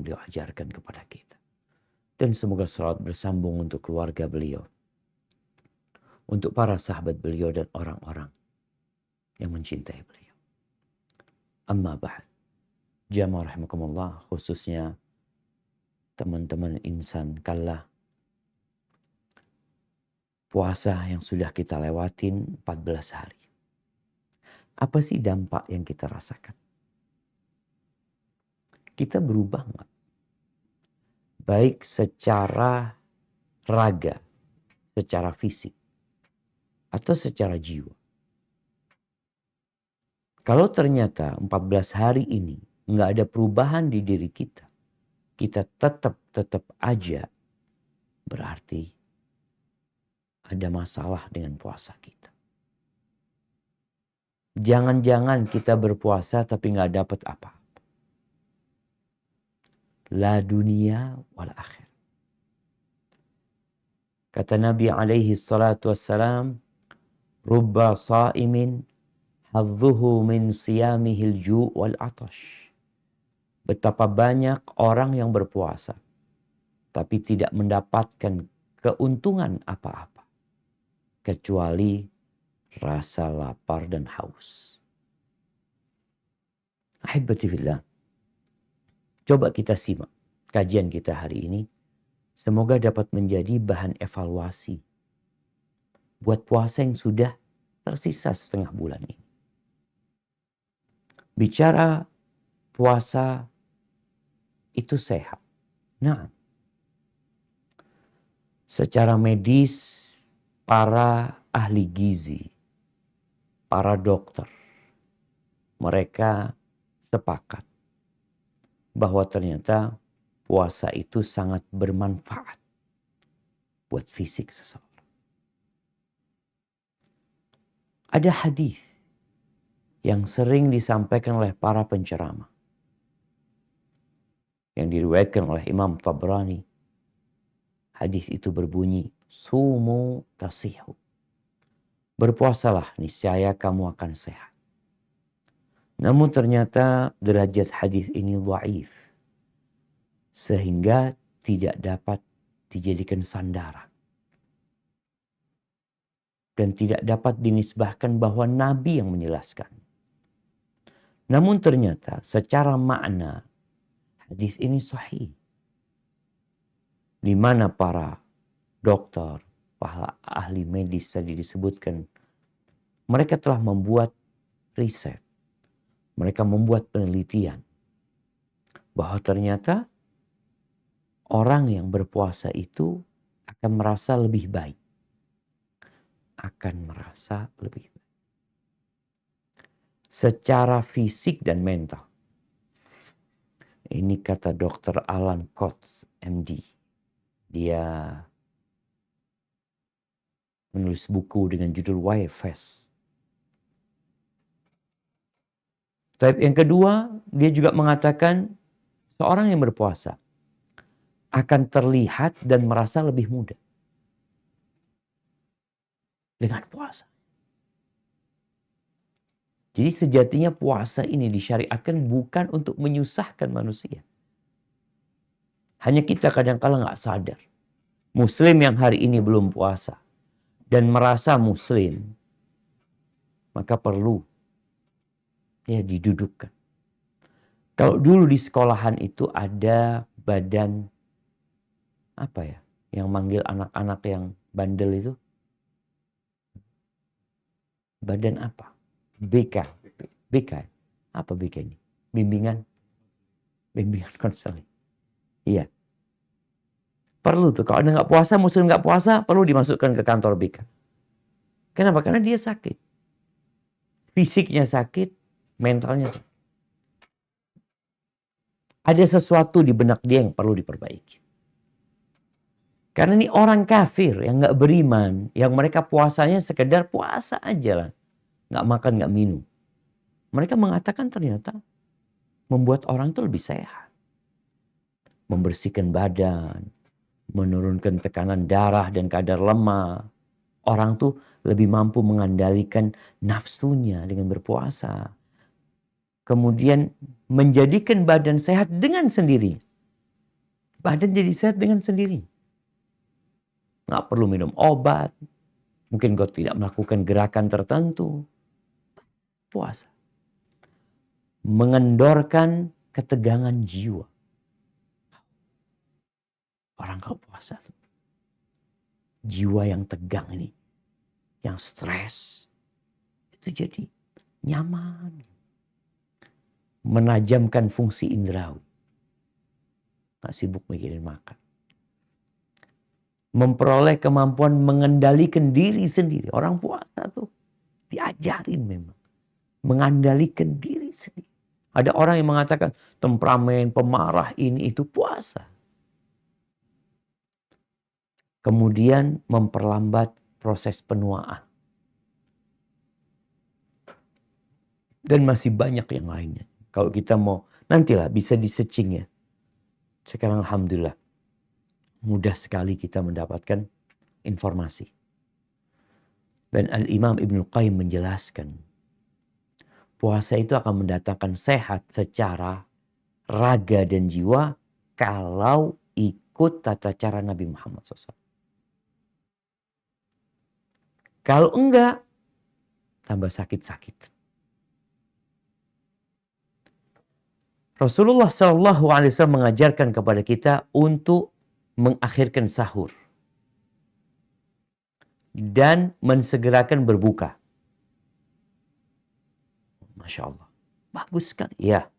beliau ajarkan kepada kita. Dan semoga salawat bersambung untuk keluarga beliau, untuk para sahabat beliau dan orang-orang yang mencintai beliau. Amma ba'd. Jamaah rahimakumullah, khususnya teman-teman insan kallah. Puasa yang sudah kita lewatin 14 hari. Apa sih dampak yang kita rasakan? Kita berubah nggak? Baik secara raga, secara fisik, atau secara jiwa. Kalau ternyata 14 hari ini nggak ada perubahan di diri kita tetap aja, berarti ada masalah dengan puasa kita. Jangan-jangan kita berpuasa tapi nggak dapat apa-apa. La dunia wal akhir. Kata Nabi alaihi salatu wassalam, rubba sa'imin hadzuhu min siyamihil ju' wal atash. Betapa banyak orang yang berpuasa tapi tidak mendapatkan keuntungan apa-apa kecuali rasa lapar dan haus. Ahibati fillah. Coba kita simak kajian kita hari ini. Semoga dapat menjadi bahan evaluasi buat puasa yang sudah tersisa setengah bulan ini. Bicara puasa itu sehat. Nah, secara medis para ahli gizi, para dokter, mereka sepakat bahwa ternyata puasa itu sangat bermanfaat buat fisik seseorang. Ada hadis yang sering disampaikan oleh para penceramah yang diriwayatkan oleh Imam Tabrani. Hadis itu berbunyi, sumu tasihu. Berpuasalah, niscaya kamu akan sehat. Namun ternyata derajat hadis ini dhaif, sehingga tidak dapat dijadikan sandaran. Dan tidak dapat dinisbahkan bahwa Nabi yang menjelaskan. Namun ternyata secara makna hadis ini sahih. Di mana para dokter, para ahli medis tadi disebutkan, mereka telah membuat riset. Mereka membuat penelitian bahwa ternyata orang yang berpuasa itu akan merasa lebih baik. Akan merasa lebih baik. Secara fisik dan mental. Ini kata Dr. Alan Coates, MD. Dia menulis buku dengan judul Why Fast. Tapi yang kedua, dia juga mengatakan seorang yang berpuasa akan terlihat dan merasa lebih muda dengan puasa. Jadi sejatinya puasa ini disyariatkan bukan untuk menyusahkan manusia. Hanya kita kadang-kala nggak sadar. Muslim yang hari ini belum puasa dan merasa muslim, maka perlu ya didudukkan. Kalau dulu di sekolahan itu ada badan apa ya, yang manggil anak-anak yang bandel itu, badan apa? BK. Apa BK ini? Bimbingan konseling. Iya. Perlu tuh, kalau Anda nggak puasa, muslim nggak puasa, perlu dimasukkan ke kantor BK. Kenapa? Karena dia sakit. Fisiknya sakit, mentalnya sakit. Ada sesuatu di benak dia yang perlu diperbaiki. Karena ini orang kafir yang nggak beriman, yang mereka puasanya sekedar puasa aja lah. Nggak makan, nggak minum. Mereka mengatakan ternyata membuat orang itu lebih sehat. Membersihkan badan, menurunkan tekanan darah dan kadar lemak. Orang tuh lebih mampu mengendalikan nafsunya dengan berpuasa. Kemudian menjadikan badan sehat dengan sendiri. Badan jadi sehat dengan sendirinya. Nggak perlu minum obat. Mungkin kau tidak melakukan gerakan tertentu. Puasa. Mengendorkan ketegangan jiwa. Orang kalau puasa, jiwa yang tegang ini, yang stres, itu jadi nyaman. Menajamkan fungsi indrawi. Nggak sibuk mikirin makan. Memperoleh kemampuan mengendalikan diri sendiri. Orang puasa tuh diajarin memang. Mengendalikan diri sendiri. Ada orang yang mengatakan temperamen, pemarah, ini itu puasa. Kemudian memperlambat proses penuaan. Dan masih banyak yang lainnya. Kalau kita mau, nantilah bisa di-searching ya. Sekarang alhamdulillah, mudah sekali kita mendapatkan informasi. Dan Al-Imam Ibnu Qayyim menjelaskan, puasa itu akan mendatangkan sehat secara raga dan jiwa kalau ikut tata cara Nabi Muhammad SAW. Kalau enggak, tambah sakit-sakit. Rasulullah SAW mengajarkan kepada kita untuk mengakhirkan sahur dan mensegerakan berbuka. Masya Allah, bagus sekali. Ya,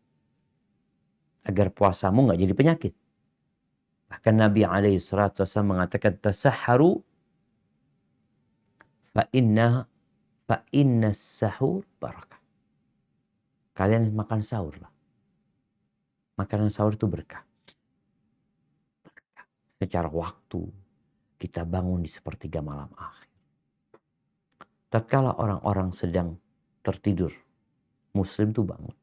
agar puasamu nggak jadi penyakit. Bahkan Nabi SAW mengatakan tasahharu fa inna sahur barakah. Kalian makan sahur lah. Makanan sahur itu berkah. Secara waktu kita bangun di sepertiga malam akhir. Tatkala orang-orang sedang tertidur, Muslim tuh bangun.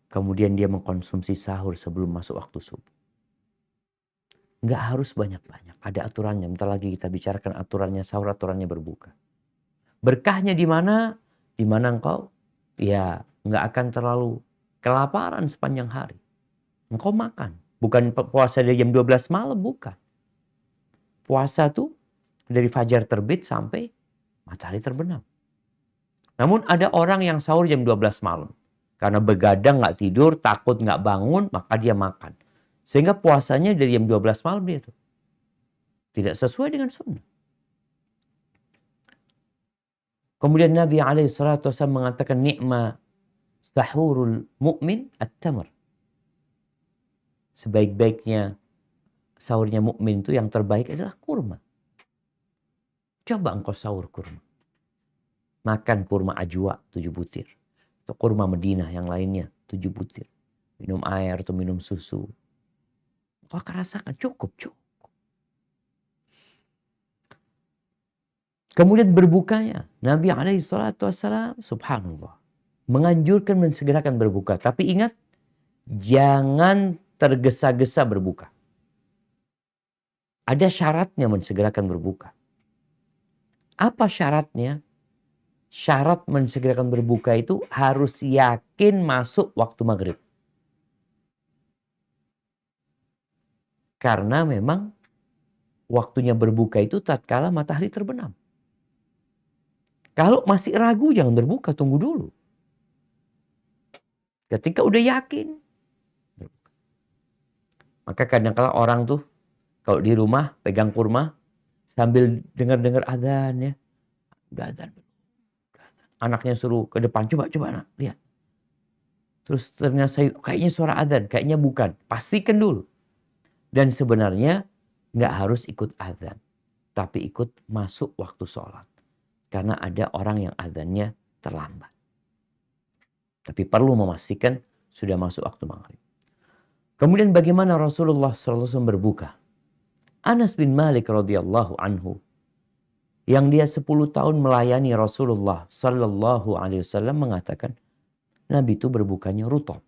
Kemudian dia mengkonsumsi sahur sebelum masuk waktu subuh. Nggak harus banyak-banyak. Ada aturannya. Bentar lagi kita bicarakan aturannya sahur, aturannya berbuka. Berkahnya di mana? Di mana engkau ya nggak akan terlalu kelaparan sepanjang hari. Engkau makan. Bukan puasa dari jam 12 malam, bukan. Puasa tuh dari fajar terbit sampai matahari terbenam. Namun ada orang yang sahur jam 12 malam. Karena begadang nggak tidur, takut nggak bangun, maka dia makan. Sehingga puasanya dari jam 12 malam dia tuh. Tidak sesuai dengan sunnah. Kemudian Nabi SAW mengatakan ni'ma sahurul mu'min at-tamr. Sebaik-baiknya sahurnya mukmin itu yang terbaik adalah kurma. Coba engkau sahur kurma. Makan kurma ajwa 7 butir. Atau kurma Medina yang lainnya 7 butir. Minum air atau minum susu. Engkau akan rasakan cukup. Kemudian berbukanya. Nabi SAW subhanallah menganjurkan mensegerakan berbuka. Tapi ingat, jangan tergesa-gesa berbuka. Ada syaratnya mensegerakan berbuka. Apa syaratnya? Syarat mensegerakan berbuka itu harus yakin masuk waktu maghrib. Karena memang waktunya berbuka itu tatkala matahari terbenam. Kalau masih ragu jangan berbuka, tunggu dulu. Ketika udah yakin, berbuka. Maka kadang-kala orang tuh kalau di rumah pegang kurma sambil dengar-dengar adzan ya. Udah adzan. Anaknya suruh ke depan, coba anak, lihat. Terus ternyata kayaknya suara adzan, kayaknya bukan. Pastikan dulu. Dan sebenarnya nggak harus ikut adzan, tapi ikut masuk waktu sholat. Karena ada orang yang adzannya terlambat. Tapi perlu memastikan sudah masuk waktu maghrib. Kemudian bagaimana Rasulullah SAW berbuka? Anas bin Malik radhiyallahu anhu, yang dia 10 tahun melayani Rasulullah SAW mengatakan, Nabi itu berbukanya rutab.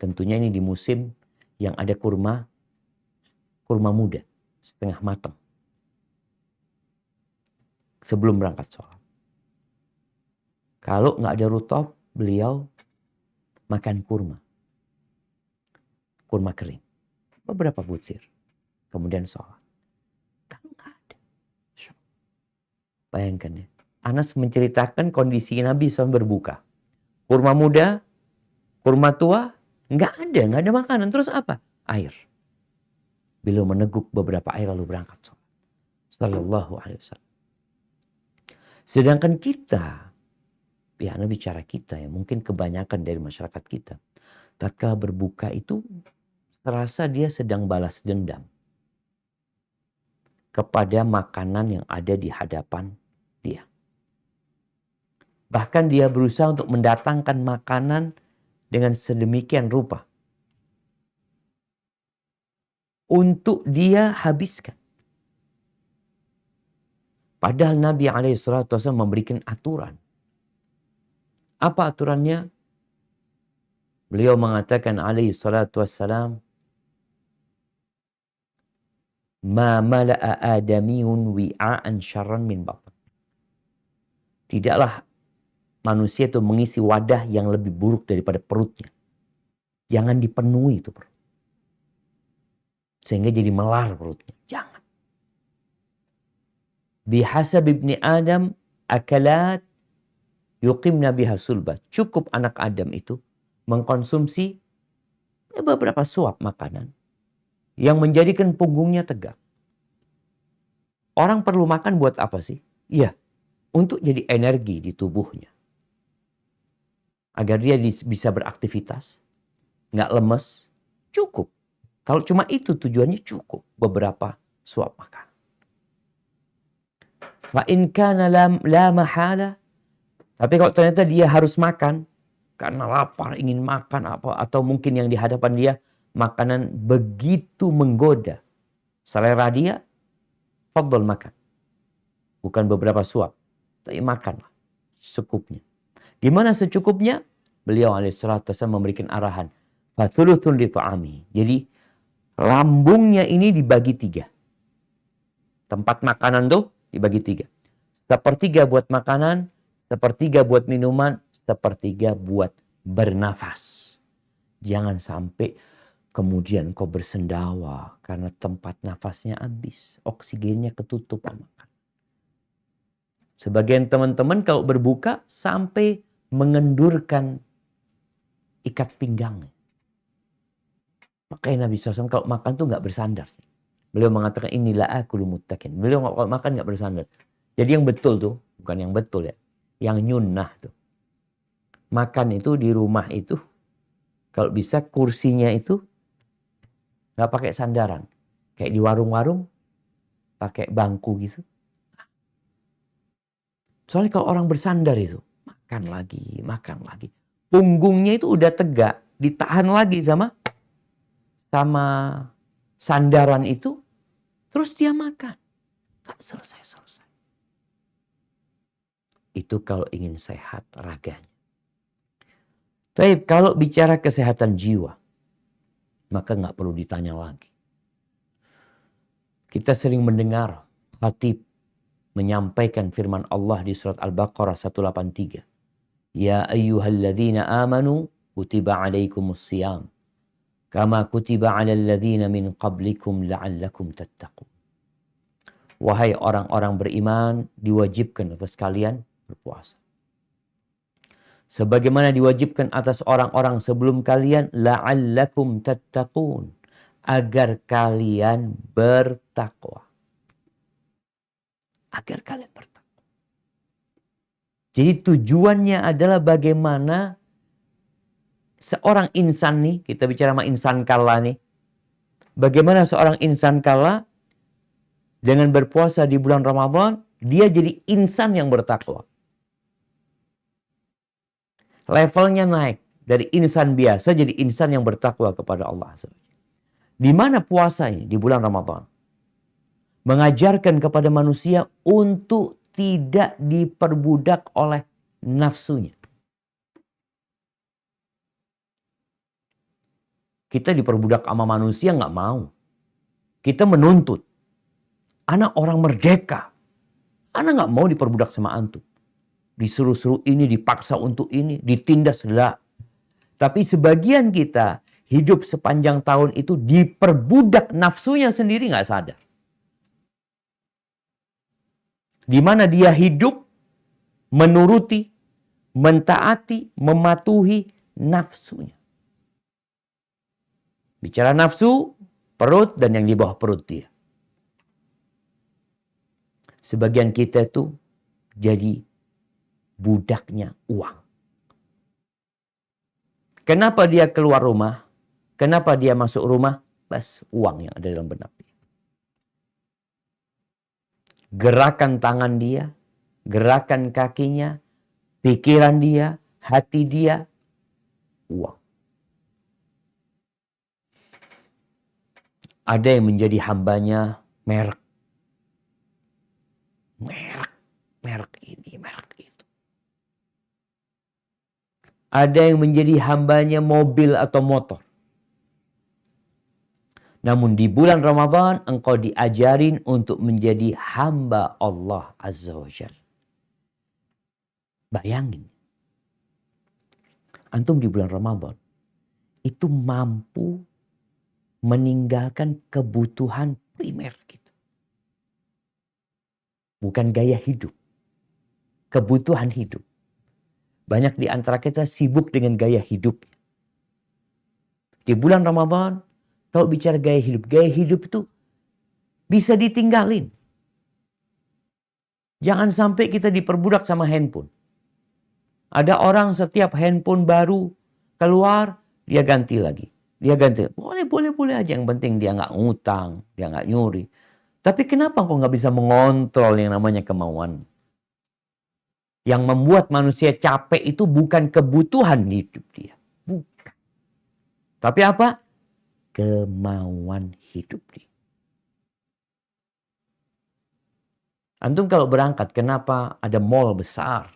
Tentunya ini di musim yang ada kurma muda, setengah matang. Sebelum berangkat sholat. Kalau nggak ada rutab, beliau makan kurma. kurma kering. Beberapa butir. Kemudian sholat. Kalau nggak ada. Bayangkan ya. Anas menceritakan kondisi Nabi SAW berbuka. Kurma muda, kurma tua, nggak ada makanan. Terus apa? Air. Beliau meneguk beberapa air lalu berangkat sholat. Sallallahu alaihi wasallam. Sedangkan kita, ya bicara kita ya, mungkin kebanyakan dari masyarakat kita, tatkala berbuka itu terasa dia sedang balas dendam kepada makanan yang ada di hadapan dia. Bahkan dia berusaha untuk mendatangkan makanan dengan sedemikian rupa untuk dia habiskan. Padahal Nabi SAW memberikan aturan. Apa aturannya? Beliau mengatakan SAW, Ma mala'a adamiyun wi'a'an syarran min batn. Tidaklah manusia itu mengisi wadah yang lebih buruk daripada perutnya. Jangan dipenuhi itu perut. Sehingga jadi melar perutnya. Jangan. Bihasab ibni Adam akalat yuqimna biha sulba. Cukup anak Adam itu mengkonsumsi beberapa suap makanan yang menjadikan punggungnya tegak. Orang perlu makan buat apa sih? Iya, untuk jadi energi di tubuhnya. Agar dia bisa beraktivitas, nggak lemes, cukup. Kalau cuma itu tujuannya cukup beberapa suap makan. Fa in kana la mahala. Tapi kalau ternyata dia harus makan karena lapar, ingin makan apa, atau mungkin yang di hadapan dia makanan begitu menggoda selera dia, fadhol makan. Bukan beberapa suap, tapi makanlah secukupnya. Gimana secukupnya? Beliau alaihissalam memberikan arahan. Fathuluthun li ta'ami. Jadi lambungnya ini dibagi 3. Tempat makanan tuh dibagi 3. 1/3 buat makanan, 1/3 buat minuman, 1/3 buat bernafas. Jangan sampai kemudian kau bersendawa karena tempat nafasnya habis. Oksigennya ketutup. Sebagian teman-teman kalau berbuka sampai mengendurkan ikat pinggangnya. Makanya Nabi SAW kalau makan tuh nggak bersandar. Beliau mengatakan inilah akulu muttakin. Beliau kalau makan nggak bersandar. Jadi yang betul tuh, bukan yang betul ya, yang nyunnah tuh. Makan itu di rumah itu, kalau bisa kursinya itu nggak pakai sandaran. Kayak di warung-warung, pakai bangku gitu. Soalnya kalau orang bersandar itu, makan lagi. Punggungnya itu udah tegak, ditahan lagi sama sandaran itu, terus dia makan. Gak selesai. Itu kalau ingin sehat raganya. Tapi kalau bicara kesehatan jiwa, maka gak perlu ditanya lagi. Kita sering mendengar khatib menyampaikan firman Allah di surat Al-Baqarah 183. Ya ayyuhalladzina amanu kutiba alaikumus siyam. Kama kutiba alal ladzina min qablikum la'allakum tattaqun. Wahai orang-orang beriman, diwajibkan atas kalian berpuasa. Sebagaimana diwajibkan atas orang-orang sebelum kalian, la'allakum tattaqun. Agar kalian bertakwa. Jadi tujuannya adalah bagaimana seorang insan nih, kita bicara sama insan kala nih. Bagaimana seorang insan kala dengan berpuasa di bulan Ramadan, dia jadi insan yang bertakwa. Levelnya naik dari insan biasa jadi insan yang bertakwa kepada Allah. Di mana puasa ini di bulan Ramadan? Mengajarkan kepada manusia untuk tidak diperbudak oleh nafsunya. Kita diperbudak sama manusia nggak mau. Kita menuntut. Anak orang merdeka. Anak nggak mau diperbudak sama antum. Disuruh-suruh ini, dipaksa untuk ini, ditindas lah. Tapi sebagian kita hidup sepanjang tahun itu diperbudak nafsunya sendiri nggak sadar. Di mana dia hidup menuruti, mentaati, mematuhi nafsunya. Bicara nafsu, perut dan yang di bawah perut dia. Sebagian kita itu jadi budaknya uang. Kenapa dia keluar rumah? Kenapa dia masuk rumah? Bas uang yang ada dalam benak dia. Gerakan tangan dia, gerakan kakinya, pikiran dia, hati dia, uang. Ada yang menjadi hambanya merek. Merek ini, merek itu. Ada yang menjadi hambanya mobil atau motor. Namun di bulan Ramadan engkau diajarin untuk menjadi hamba Allah Azza wa Jalla. Bayangin. Antum di bulan Ramadan itu mampu meninggalkan kebutuhan primer kita. Bukan gaya hidup. Kebutuhan hidup. Banyak di antara kita sibuk dengan gaya hidup. Di bulan Ramadan, kalau bicara gaya hidup itu bisa ditinggalin. Jangan sampai kita diperbudak sama handphone. Ada orang setiap handphone baru keluar, dia ganti lagi. Dia ganti. Boleh aja. Yang penting dia nggak ngutang, dia nggak nyuri. Tapi kenapa kok nggak bisa mengontrol yang namanya kemauan? Yang membuat manusia capek itu bukan kebutuhan hidup dia. Bukan. Tapi apa? Kemauan hidup dia. Antum kalau berangkat, kenapa ada mall besar?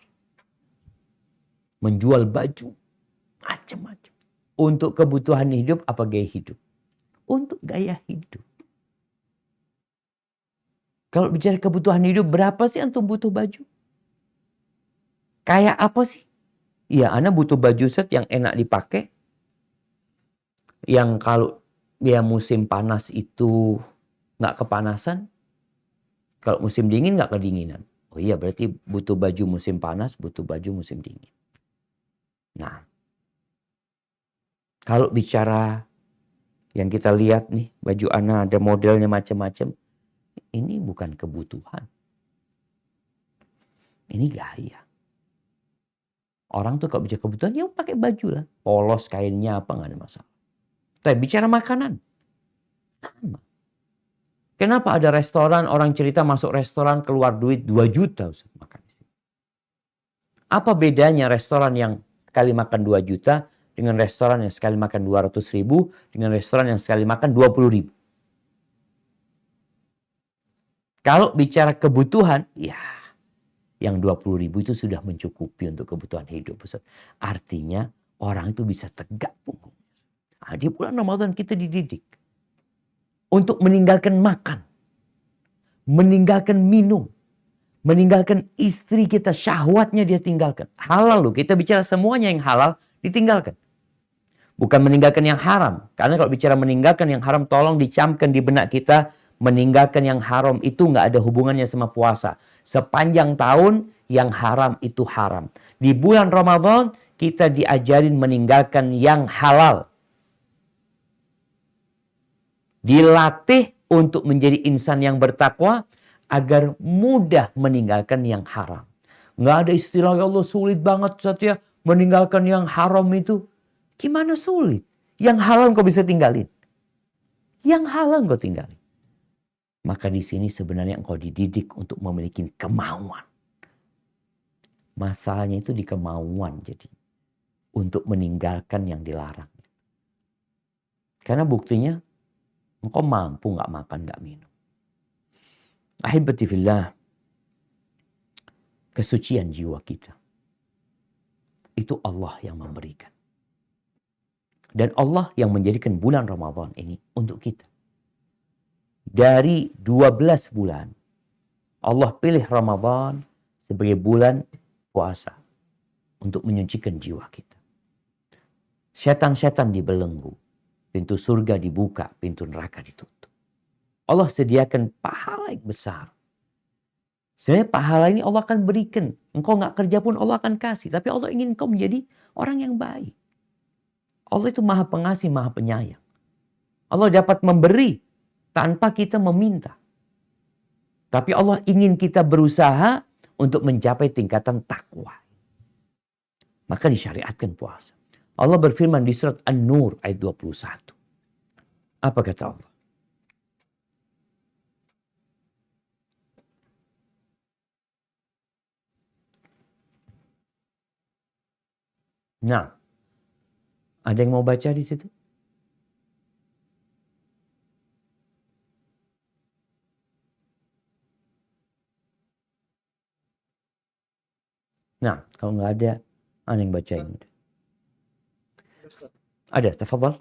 Menjual baju. Macam-macam. Untuk kebutuhan hidup apa gaya hidup? Untuk gaya hidup. Kalau bicara kebutuhan hidup, berapa sih antum butuh baju? Kayak apa sih? Ya, ana butuh baju set yang enak dipakai. Yang kalau dia musim panas itu nggak kepanasan. Kalau musim dingin nggak kedinginan. Oh iya, berarti butuh baju musim panas, butuh baju musim dingin. Nah, kalau bicara yang kita lihat nih, baju ana ada modelnya macam-macam. Ini bukan kebutuhan. Ini gaya. Orang tuh kalau bicara kebutuhan, ya pakai baju lah. Polos kainnya apa, nggak ada masalah. Tapi bicara makanan, sama. Kenapa ada restoran, orang cerita masuk restoran keluar duit 2 juta Ustaz, makan. Apa bedanya restoran yang sekali makan 2 juta dengan restoran yang sekali makan 200 ribu dengan restoran yang sekali makan 20 ribu? Kalau bicara kebutuhan, ya yang 20 ribu itu sudah mencukupi untuk kebutuhan hidup. Ustaz. Artinya orang itu bisa tegak punggung. Nah, di bulan Ramadan kita dididik untuk meninggalkan makan, meninggalkan minum, meninggalkan istri kita, syahwatnya dia tinggalkan. Halal loh, kita bicara semuanya yang halal ditinggalkan. Bukan meninggalkan yang haram. Karena kalau bicara meninggalkan yang haram, tolong dicamkan di benak kita, meninggalkan yang haram itu nggak ada hubungannya sama puasa. Sepanjang tahun yang haram itu haram. Di bulan Ramadan kita diajarin meninggalkan yang halal. Dilatih untuk menjadi insan yang bertakwa agar mudah meninggalkan yang haram. Nggak ada istilah, ya Allah sulit banget Satya meninggalkan yang haram itu. Gimana sulit? Yang halal kau bisa tinggalin. Yang halal kau tinggalin. Maka di sini sebenarnya engkau dididik untuk memiliki kemauan. Masalahnya itu di kemauan jadi. Untuk meninggalkan yang dilarang. Karena buktinya engkau mampu nggak makan, nggak minum. Ahibati fillah. Kesucian jiwa kita. Itu Allah yang memberikan. Dan Allah yang menjadikan bulan Ramadan ini untuk kita. Dari 12 bulan, Allah pilih Ramadan sebagai bulan puasa untuk menyucikan jiwa kita. Setan-setan dibelenggu. pintu surga dibuka, pintu neraka ditutup. Allah sediakan pahala yang besar. Sebenarnya pahala ini Allah akan berikan. Engkau nggak kerja pun Allah akan kasih. Tapi Allah ingin engkau menjadi orang yang baik. Allah itu maha pengasih, maha penyayang. Allah dapat memberi tanpa kita meminta. Tapi Allah ingin kita berusaha untuk mencapai tingkatan takwa. Maka disyariatkan puasa. Allah berfirman di surat An-Nur ayat 21. Apa kata Allah? Nah, ada yang mau baca di situ? Nah, kalau nggak ada yang bacain. Ada, tafadhal.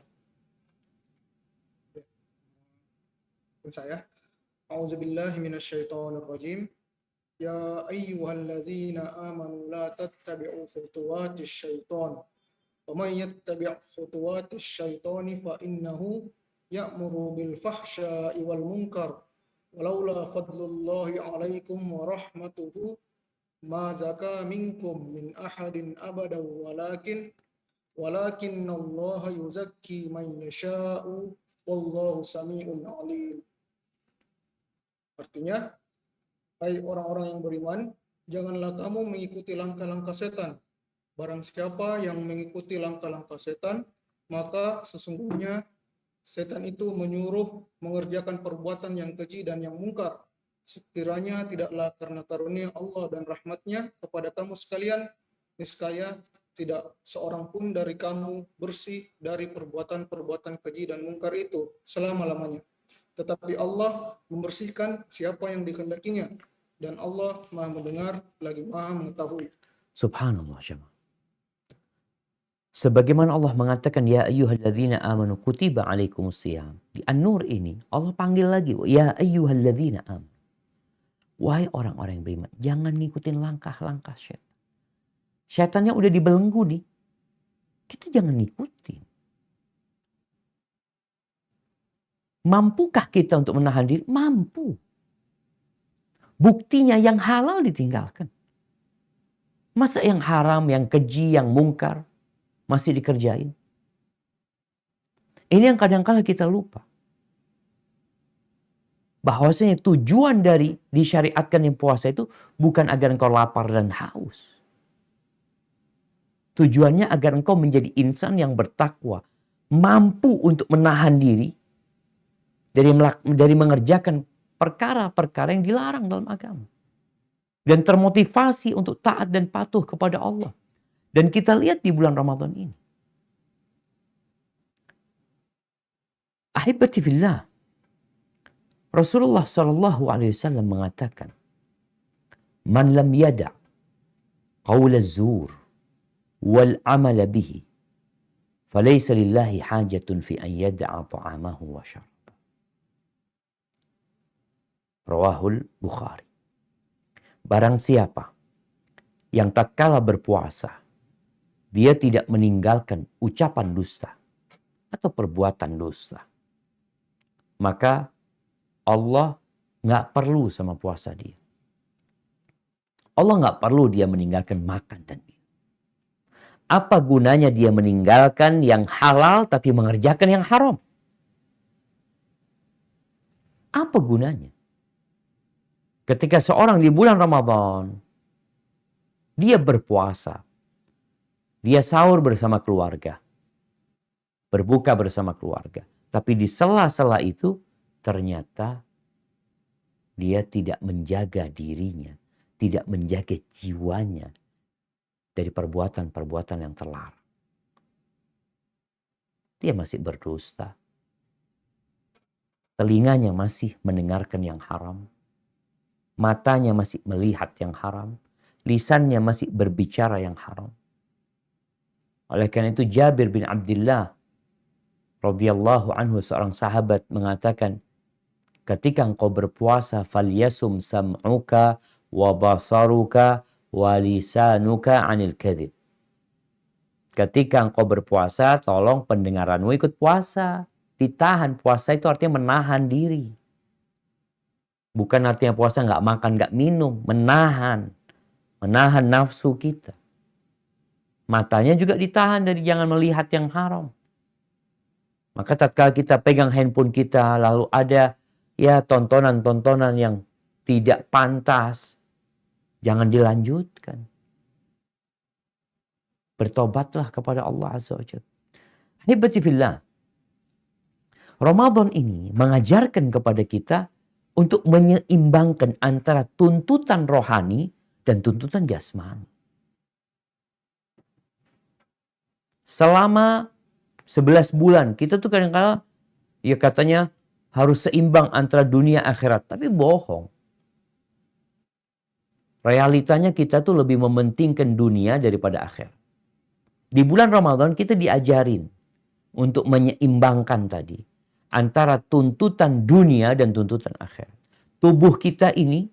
Saya. A'udzubillahi minasyaitonirrajim. Ya ayyuhallazina amanu la tattabi'u khutuwatis syaitan. Wa may yattabi' khutuwatis syaitani fa innahu ya'muru bil fahsya'i wal munkar. Walaula fadlullahi 'alaikum wa rahmatuhu ma zaka minkum min ahadin abadan walakin Allah yuzakki man yasha'u wallahu sami'un alim. Artinya, hai orang-orang yang beriman, janganlah kamu mengikuti langkah-langkah setan. Barang siapa yang mengikuti langkah-langkah setan, maka sesungguhnya setan itu menyuruh mengerjakan perbuatan yang keji dan yang mungkar. Sekiranya tidaklah karena karunia Allah dan rahmatnya kepada kamu sekalian, niscaya tidak seorang pun dari kamu bersih dari perbuatan-perbuatan keji dan mungkar itu selama-lamanya. Tetapi Allah membersihkan siapa yang dikehendakinya. Dan Allah maha mendengar lagi maha mengetahui. Subhanallah, jemaah. Sebagaimana Allah mengatakan, ya ayyuhalladzina amanu kutiba alaikumusiyam. Di An-Nur ini Allah panggil lagi, ya ayyuhalladzina amanu. Wahai orang-orang yang beriman, jangan ngikutin langkah-langkah syaitan. Syaitannya udah dibelenggu nih. Kita jangan ngikutin. Mampukah kita untuk menahan diri? Mampu. Buktinya yang halal ditinggalkan. Masa yang haram, yang keji, yang mungkar masih dikerjain? Ini yang kadang-kala kita lupa. Bahwasanya tujuan dari disyariatkan yang puasa itu bukan agar engkau lapar dan haus. Tujuannya agar engkau menjadi insan yang bertakwa. Mampu untuk menahan diri dari mengerjakan perkara-perkara yang dilarang dalam agama. Dan termotivasi untuk taat dan patuh kepada Allah. Dan kita lihat di bulan Ramadan ini. Ahibati fillah. Rasulullah SAW mengatakan, Man lam yada' qawla az-zur wal amala bihi falaysa lillahi hajatun fi an yada'a ta'amahu wa syarab. Rawahul Bukhari. Barang siapa yang tatkala berpuasa, dia tidak meninggalkan ucapan dusta atau perbuatan dusta, maka Allah nggak perlu sama puasa dia. Allah nggak perlu dia meninggalkan makan dan minum. Apa gunanya dia meninggalkan yang halal tapi mengerjakan yang haram? Apa gunanya? Ketika seorang di bulan Ramadan, dia berpuasa, dia sahur bersama keluarga, berbuka bersama keluarga. Tapi di sela-sela itu, ternyata dia tidak menjaga dirinya, tidak menjaga jiwanya dari perbuatan-perbuatan yang terlarang. Dia masih berdusta. Telinganya masih mendengarkan yang haram. Matanya masih melihat yang haram. Lisannya masih berbicara yang haram. Oleh karena itu Jabir bin Abdullah radhiyallahu anhu, seorang sahabat, mengatakan, ketika engkau berpuasa, falyasum sam'uka wa basaruka wa lisanuka 'anil kadhib. ketika engkau berpuasa, tolong pendengaranmu ikut puasa. Ditahan. Puasa itu artinya menahan diri. Bukan artinya puasa nggak makan, nggak minum. Menahan. Menahan nafsu kita. Matanya juga ditahan dari jangan melihat yang haram. Maka tatkala kita pegang handphone kita, lalu ada ya tontonan-tontonan yang tidak pantas, jangan dilanjutkan. Bertobatlah kepada Allah Azza wa Jalla. Hibati fillah. Ramadan ini mengajarkan kepada kita untuk menyeimbangkan antara tuntutan rohani dan tuntutan jasmani. Selama 11 bulan kita tuh kadang-kadang ya katanya harus seimbang antara dunia akhirat. Tapi bohong. Realitanya kita tuh lebih mementingkan dunia daripada akhirat. Di bulan Ramadan kita diajarin untuk menyeimbangkan tadi antara tuntutan dunia dan tuntutan akhirat. Tubuh kita ini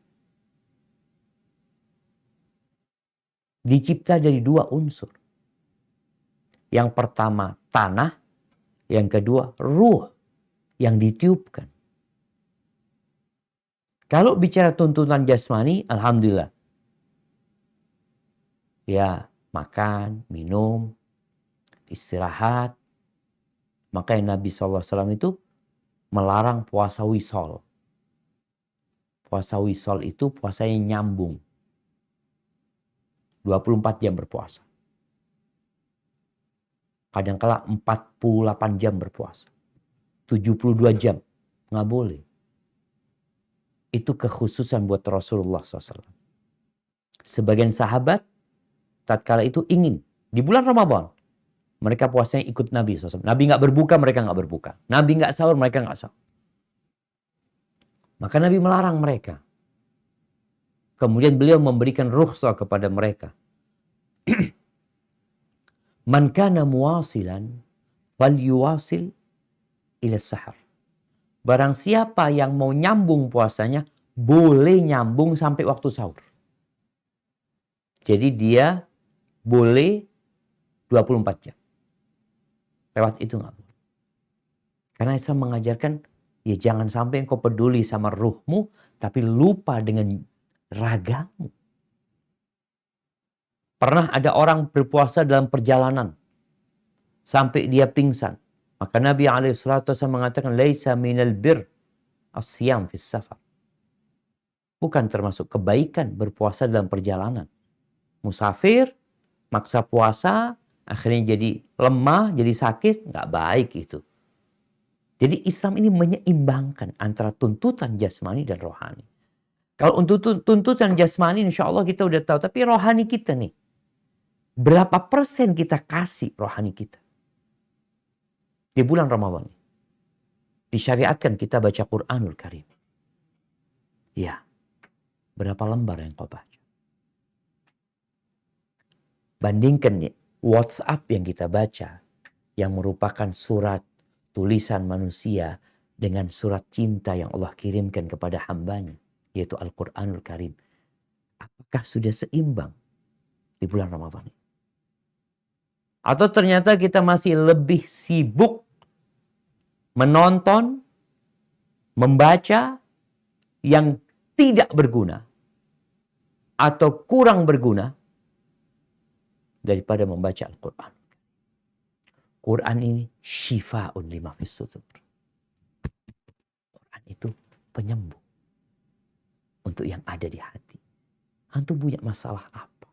dicipta dari dua unsur. Yang pertama tanah, yang kedua ruh yang ditiupkan. Kalau bicara tuntutan jasmani, alhamdulillah. Ya, makan, minum, istirahat. Makanya Nabi SAW itu melarang puasa wisol. Puasa wisol itu puasanya nyambung. 24 jam berpuasa. Kadang-kala 48 jam berpuasa. 72 jam. Nggak boleh. Itu kekhususan buat Rasulullah SAW. Sebagian sahabat tatkala itu ingin di bulan Ramadan mereka puasanya ikut Nabi SAW. Nabi nggak berbuka, mereka nggak berbuka. Nabi nggak sahur, mereka nggak sahur. Maka Nabi melarang mereka. Kemudian beliau memberikan rukhsah kepada mereka. Man kana muwasilan falyuwasil ila sahar. Barang siapa yang mau nyambung puasanya, boleh nyambung sampai waktu sahur. Jadi dia boleh 24 jam. Lewat itu nggak boleh. Karena Islam mengajarkan, ya jangan sampai engkau peduli sama ruhmu, tapi lupa dengan ragamu. Pernah ada orang berpuasa dalam perjalanan sampai dia pingsan. Maka Nabi SAW mengatakan, Laisa minal bir as-siyam fis safar. Bukan termasuk kebaikan berpuasa dalam perjalanan. Musafir, maksa puasa, akhirnya jadi lemah, jadi sakit, nggak baik itu. Jadi Islam ini menyeimbangkan antara tuntutan jasmani dan rohani. Kalau untuk tuntutan jasmani insya Allah kita udah tahu. Tapi rohani kita nih. Berapa persen kita kasih rohani kita? Di bulan Ramadan. Disyariatkan kita baca Quranul Karim. Ya. Berapa lembar yang kau baca? Bandingkan nih, WhatsApp yang kita baca. Yang merupakan surat tulisan manusia. Dengan surat cinta yang Allah kirimkan kepada hambanya. Yaitu Al-Quranul Karim. Apakah sudah seimbang di bulan Ramadan ini? Atau ternyata kita masih lebih sibuk menonton, membaca yang tidak berguna atau kurang berguna daripada membaca Al-Quran. Quran ini syifa'un lima fis sudur. Quran itu penyembuh untuk yang ada di hati. Antum punya masalah apa?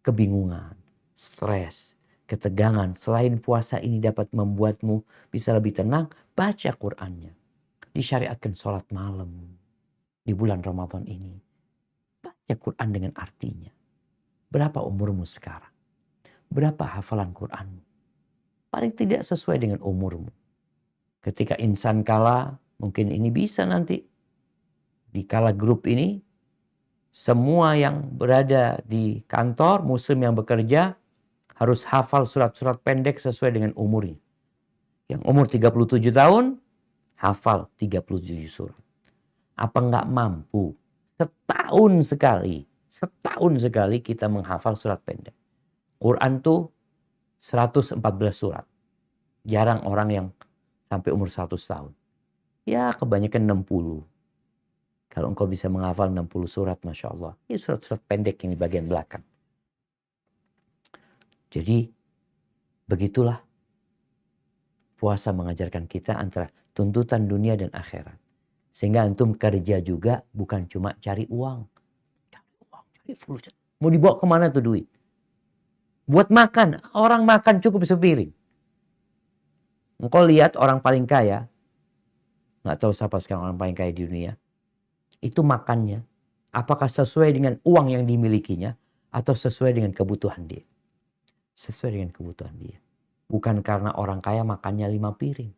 Kebingungan, stres, ketegangan. Selain puasa ini dapat membuatmu bisa lebih tenang, baca Qur'annya. Disyariatkan sholat malam di bulan Ramadan ini. Baca Qur'an dengan artinya. Berapa umurmu sekarang? Berapa hafalan Qur'anmu? Paling tidak sesuai dengan umurmu. Ketika insan kala, mungkin ini bisa nanti. Di kala grup ini, semua yang berada di kantor, muslim yang bekerja, harus hafal surat-surat pendek sesuai dengan umurnya. Yang umur 37 tahun, hafal 37 surat. Apa enggak mampu? Setahun sekali kita menghafal surat pendek. Quran tuh 114 surat. Jarang orang yang sampai umur 100 tahun. Ya kebanyakan 60. Kalau engkau bisa menghafal 60 surat, Masya Allah. Ini surat-surat pendek yang di bagian belakang. Jadi begitulah puasa mengajarkan kita antara tuntutan dunia dan akhirat. Sehingga antum kerja juga bukan cuma cari uang. Cari fulus. Mau dibawa kemana tuh duit? Buat makan. Orang makan cukup sepiring. Engkau lihat orang paling kaya. Nggak tahu siapa sekarang orang paling kaya di dunia. Itu makannya. Apakah sesuai dengan uang yang dimilikinya. Atau sesuai dengan kebutuhan dia. Sesuai dengan kebutuhan dia. Bukan karena orang kaya makannya 5 piring.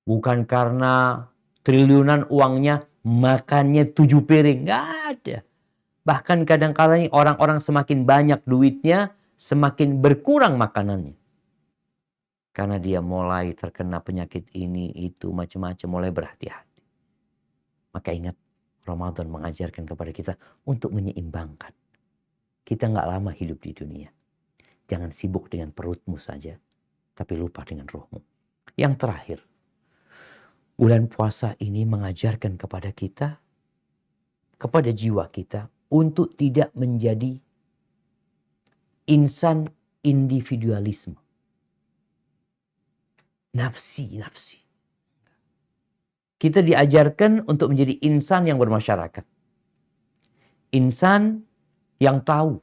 Bukan karena triliunan uangnya makannya 7 piring. Nggak ada. Bahkan kadang-kadang orang-orang semakin banyak duitnya, semakin berkurang makanannya. Karena dia mulai terkena penyakit ini, itu, macam-macam, mulai berhati-hati. Maka ingat, Ramadan mengajarkan kepada kita untuk menyeimbangkan. Kita nggak lama hidup di dunia. Jangan sibuk dengan perutmu saja, tapi lupa dengan rohmu. Yang terakhir, bulan puasa ini mengajarkan kepada kita, kepada jiwa kita, untuk tidak menjadi insan individualisme. Nafsi. Kita diajarkan untuk menjadi insan yang bermasyarakat. Insan yang tahu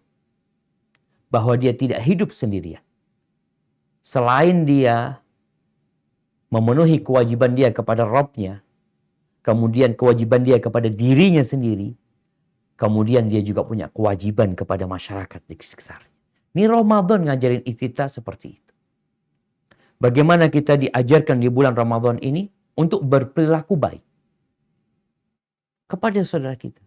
bahwa dia tidak hidup sendirian. Selain dia memenuhi kewajiban dia kepada Rabb-nya, kemudian kewajiban dia kepada dirinya sendiri, kemudian dia juga punya kewajiban kepada masyarakat di sekitarnya. Ini Ramadan ngajarin kita seperti itu. Bagaimana kita diajarkan di bulan Ramadan ini untuk berperilaku baik kepada saudara kita.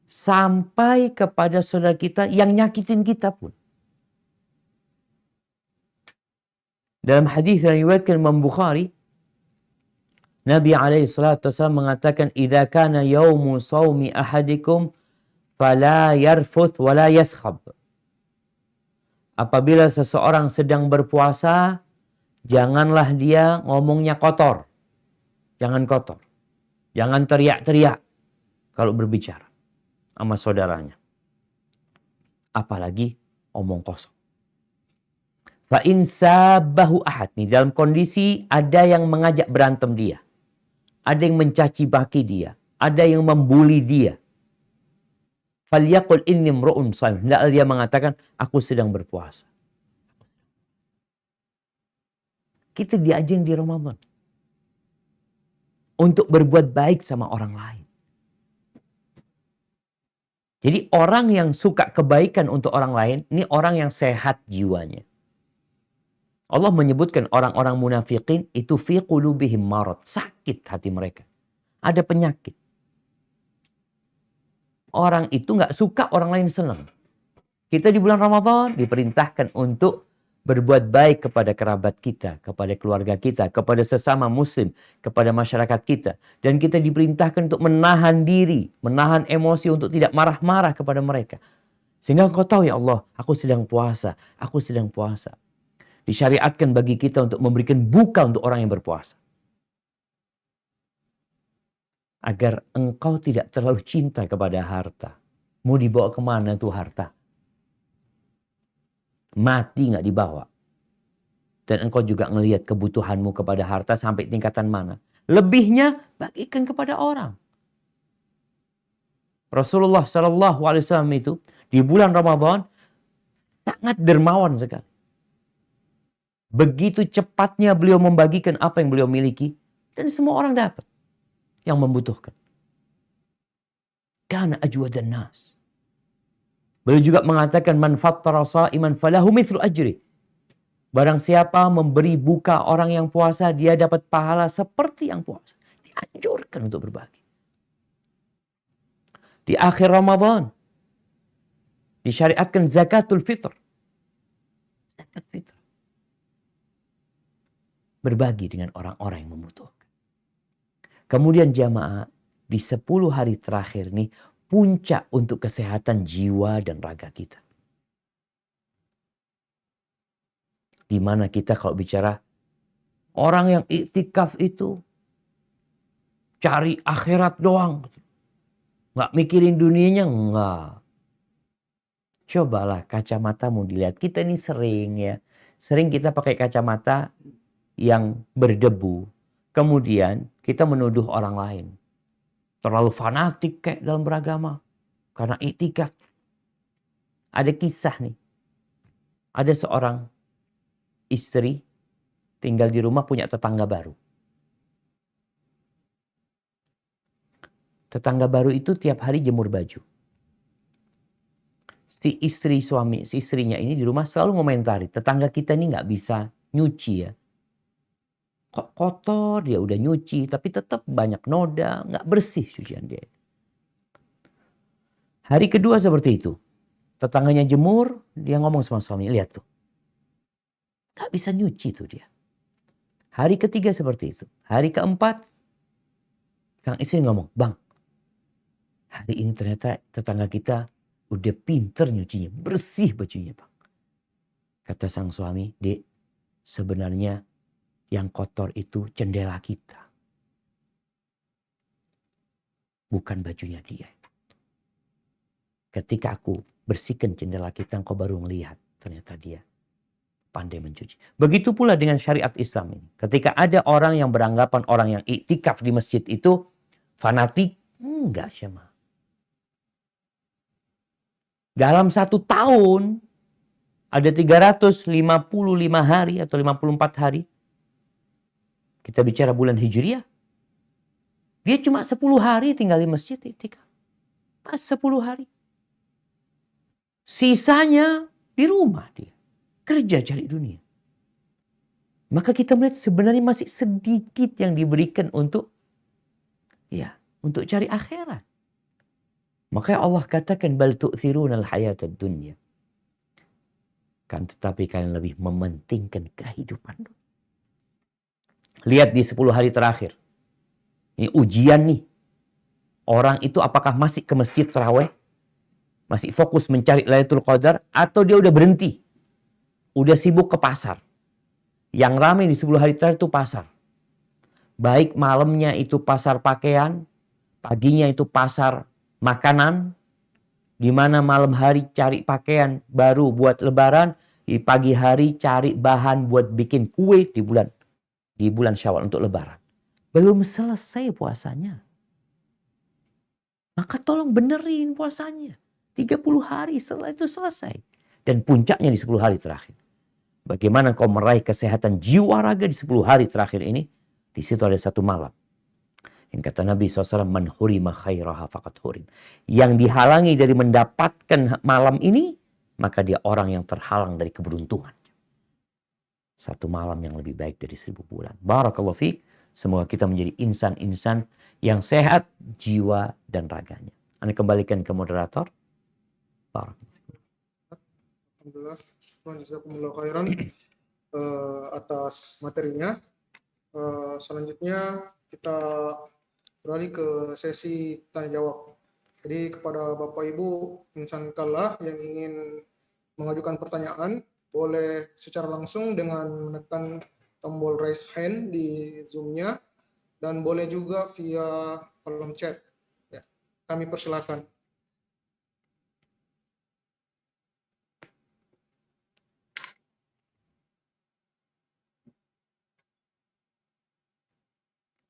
Sampai kepada saudara kita yang nyakitin kita pun. Dalam hadis yang diriwayatkan Imam Bukhari, Nabi SAW mengatakan, "Idza kana yaumu shaumi ahadikum fala yarfuth wala yaskhab." Apabila seseorang sedang berpuasa, janganlah dia ngomongnya kotor. Jangan kotor. Jangan teriak-teriak kalau berbicara sama saudaranya. Apalagi omong kosong. Fa in sabahu ahad, nih dalam kondisi ada yang mengajak berantem dia. Ada yang mencaci maki dia, ada yang membuli dia. Falyaqul inni imru'un shaim. Hendaklah dia mengatakan, aku sedang berpuasa. Kita diajarin di Ramadan untuk berbuat baik sama orang lain. Jadi orang yang suka kebaikan untuk orang lain, ini orang yang sehat jiwanya. Allah menyebutkan orang-orang munafikin itu fi qulubihim marad, sakit hati mereka. Ada penyakit. Orang itu nggak suka orang lain senang. Kita di bulan Ramadan diperintahkan untuk berbuat baik kepada kerabat kita, kepada keluarga kita, kepada sesama muslim, kepada masyarakat kita. Dan kita diperintahkan untuk menahan diri, menahan emosi untuk tidak marah-marah kepada mereka. Sehingga engkau tahu, ya Allah, aku sedang puasa, aku sedang puasa. Disyariatkan bagi kita untuk memberikan buka untuk orang yang berpuasa. Agar engkau tidak terlalu cinta kepada harta. Mau dibawa kemana tuh harta? Mati nggak dibawa. Dan engkau juga ngelihat kebutuhanmu kepada harta sampai tingkatan mana. Lebihnya bagikan kepada orang. Rasulullah SAW itu di bulan Ramadan sangat dermawan sekali. Begitu cepatnya beliau membagikan apa yang beliau miliki. Dan semua orang dapat yang membutuhkan. Kana ajwadan nas. Beliau juga mengatakan, man fattara sha'iman falahu mithlu ajri. Barang siapa memberi buka orang yang puasa, dia dapat pahala seperti yang puasa. Dianjurkan untuk berbagi. Di akhir Ramadan disyariatkan zakatul fitr. Zakat fitr. Berbagi dengan orang-orang yang membutuhkan. Kemudian jamaah, di 10 hari terakhir nih, puncak untuk kesehatan jiwa dan raga kita. Di mana kita kalau bicara orang yang iktikaf itu cari akhirat doang. Nggak mikirin dunianya, nggak. Cobalah kacamatamu dilihat. Kita ini sering ya. Sering kita pakai kacamata yang berdebu. Kemudian kita menuduh orang lain. Terlalu fanatik kayak dalam beragama. Karena iktikaf. Ada kisah nih. Ada seorang istri tinggal di rumah punya tetangga baru. Tetangga baru itu tiap hari jemur baju. Si istrinya ini di rumah selalu ngomentari, tetangga kita ini nggak bisa nyuci ya. Kok kotor, dia udah nyuci, tapi tetap banyak noda, nggak bersih cucian dia. Hari kedua seperti itu. Tetangganya jemur, dia ngomong sama suami, lihat tuh. Nggak bisa nyuci tuh dia. Hari ketiga seperti itu. Hari keempat, sang istri ngomong, Bang, hari ini ternyata tetangga kita udah pinter nyucinya, bersih bajunya Bang. Kata sang suami, Dek, sebenarnya yang kotor itu jendela kita. Bukan bajunya dia. Ketika aku bersihkan jendela kita, engkau baru melihat ternyata dia pandai mencuci. Begitu pula dengan syariat Islam ini. Ketika ada orang yang beranggapan orang yang iktikaf di masjid itu fanatik, enggak Syama. Dalam 1 tahun ada 355 hari atau 54 hari. Kita bicara bulan Hijriah. Dia cuma 10 hari tinggal di masjid iktikaf. 10 hari. Sisanya di rumah dia. Kerja cari dunia. Maka kita melihat sebenarnya masih sedikit yang diberikan untuk cari akhirat. Makanya Allah katakan bal tu'thirunal hayatad dunya. Kan tetapi kalian lebih mementingkan kehidupan. Lihat di 10 hari terakhir. Ini ujian nih. Orang itu apakah masih ke masjid tarawih? Masih fokus mencari Lailatul Qadar atau dia udah berhenti? Udah sibuk ke pasar. Yang ramai di 10 hari terakhir itu pasar. Baik malamnya itu pasar pakaian, paginya itu pasar makanan, di mana malam hari cari pakaian baru buat lebaran, di pagi hari cari bahan buat bikin kue di bulan Syawal untuk lebaran. Belum selesai puasanya. Maka tolong benerin puasanya. 30 hari setelah itu selesai. Dan puncaknya di 10 hari terakhir. Bagaimana kau meraih kesehatan jiwa raga di 10 hari terakhir ini? Di situ ada satu malam. Yang kata Nabi SAW, man hurima khairaha faqad hurim. Yang dihalangi dari mendapatkan malam ini, maka dia orang yang terhalang dari keberuntungan. Satu malam yang lebih baik dari 1000 bulan. Barakallahu fiik. Semoga kita menjadi insan-insan yang sehat jiwa dan raganya. Anda kembalikan ke moderator. Alhamdulillah, jazakumullah khairan atas materinya. Selanjutnya kita beralih ke sesi tanya jawab. Jadi kepada Bapak Ibu insan kallah yang ingin mengajukan pertanyaan, boleh secara langsung dengan menekan tombol raise hand di Zoom-nya dan boleh juga via kolom chat. Ya, kami persilakan.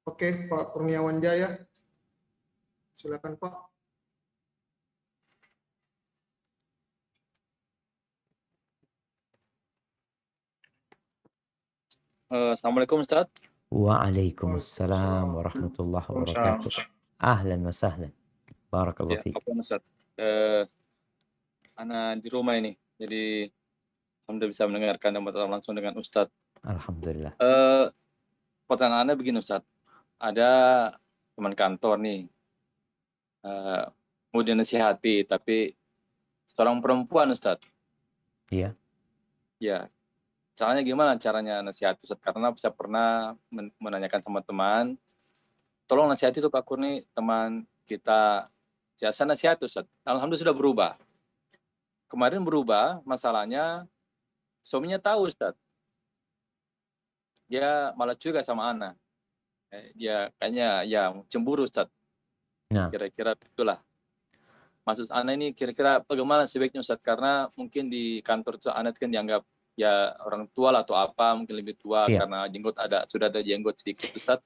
Oke, Pak Kurniawan Jaya. Silakan, Pak. Assalamualaikum Ustaz. Waalaikumsalam warahmatullahi wabarakatuh. Ahlan wa sahlan. Barakallahu fiik. Apa Ustaz? Ana di rumah ini, jadi alhamdulillah bisa mendengarkan dan bertemu langsung dengan Ustaz. Alhamdulillah. Pertanyaannya begini Ustaz, ada teman kantor nih, mau dinasihati tapi seorang perempuan Ustaz. Iya. Ya, caranya gimana caranya nasihat Ustaz? Karena saya pernah menanyakan sama teman, tolong nasihati tuh Pak Kurni, teman kita, jasa nasihat Ustaz. Alhamdulillah sudah berubah. Kemarin berubah, masalahnya suaminya tahu Ustaz. dia malah curiga sama ana. Dia kayaknya ya cemburu Ustaz, Nah, kira-kira itulah. Maksud ana ini kira-kira bagaimana sebaiknya Ustaz? Karena mungkin di kantor tuh ana kan dianggap ya orang tua lah atau apa, mungkin lebih tua siap. karena sudah ada jenggot sedikit Ustaz.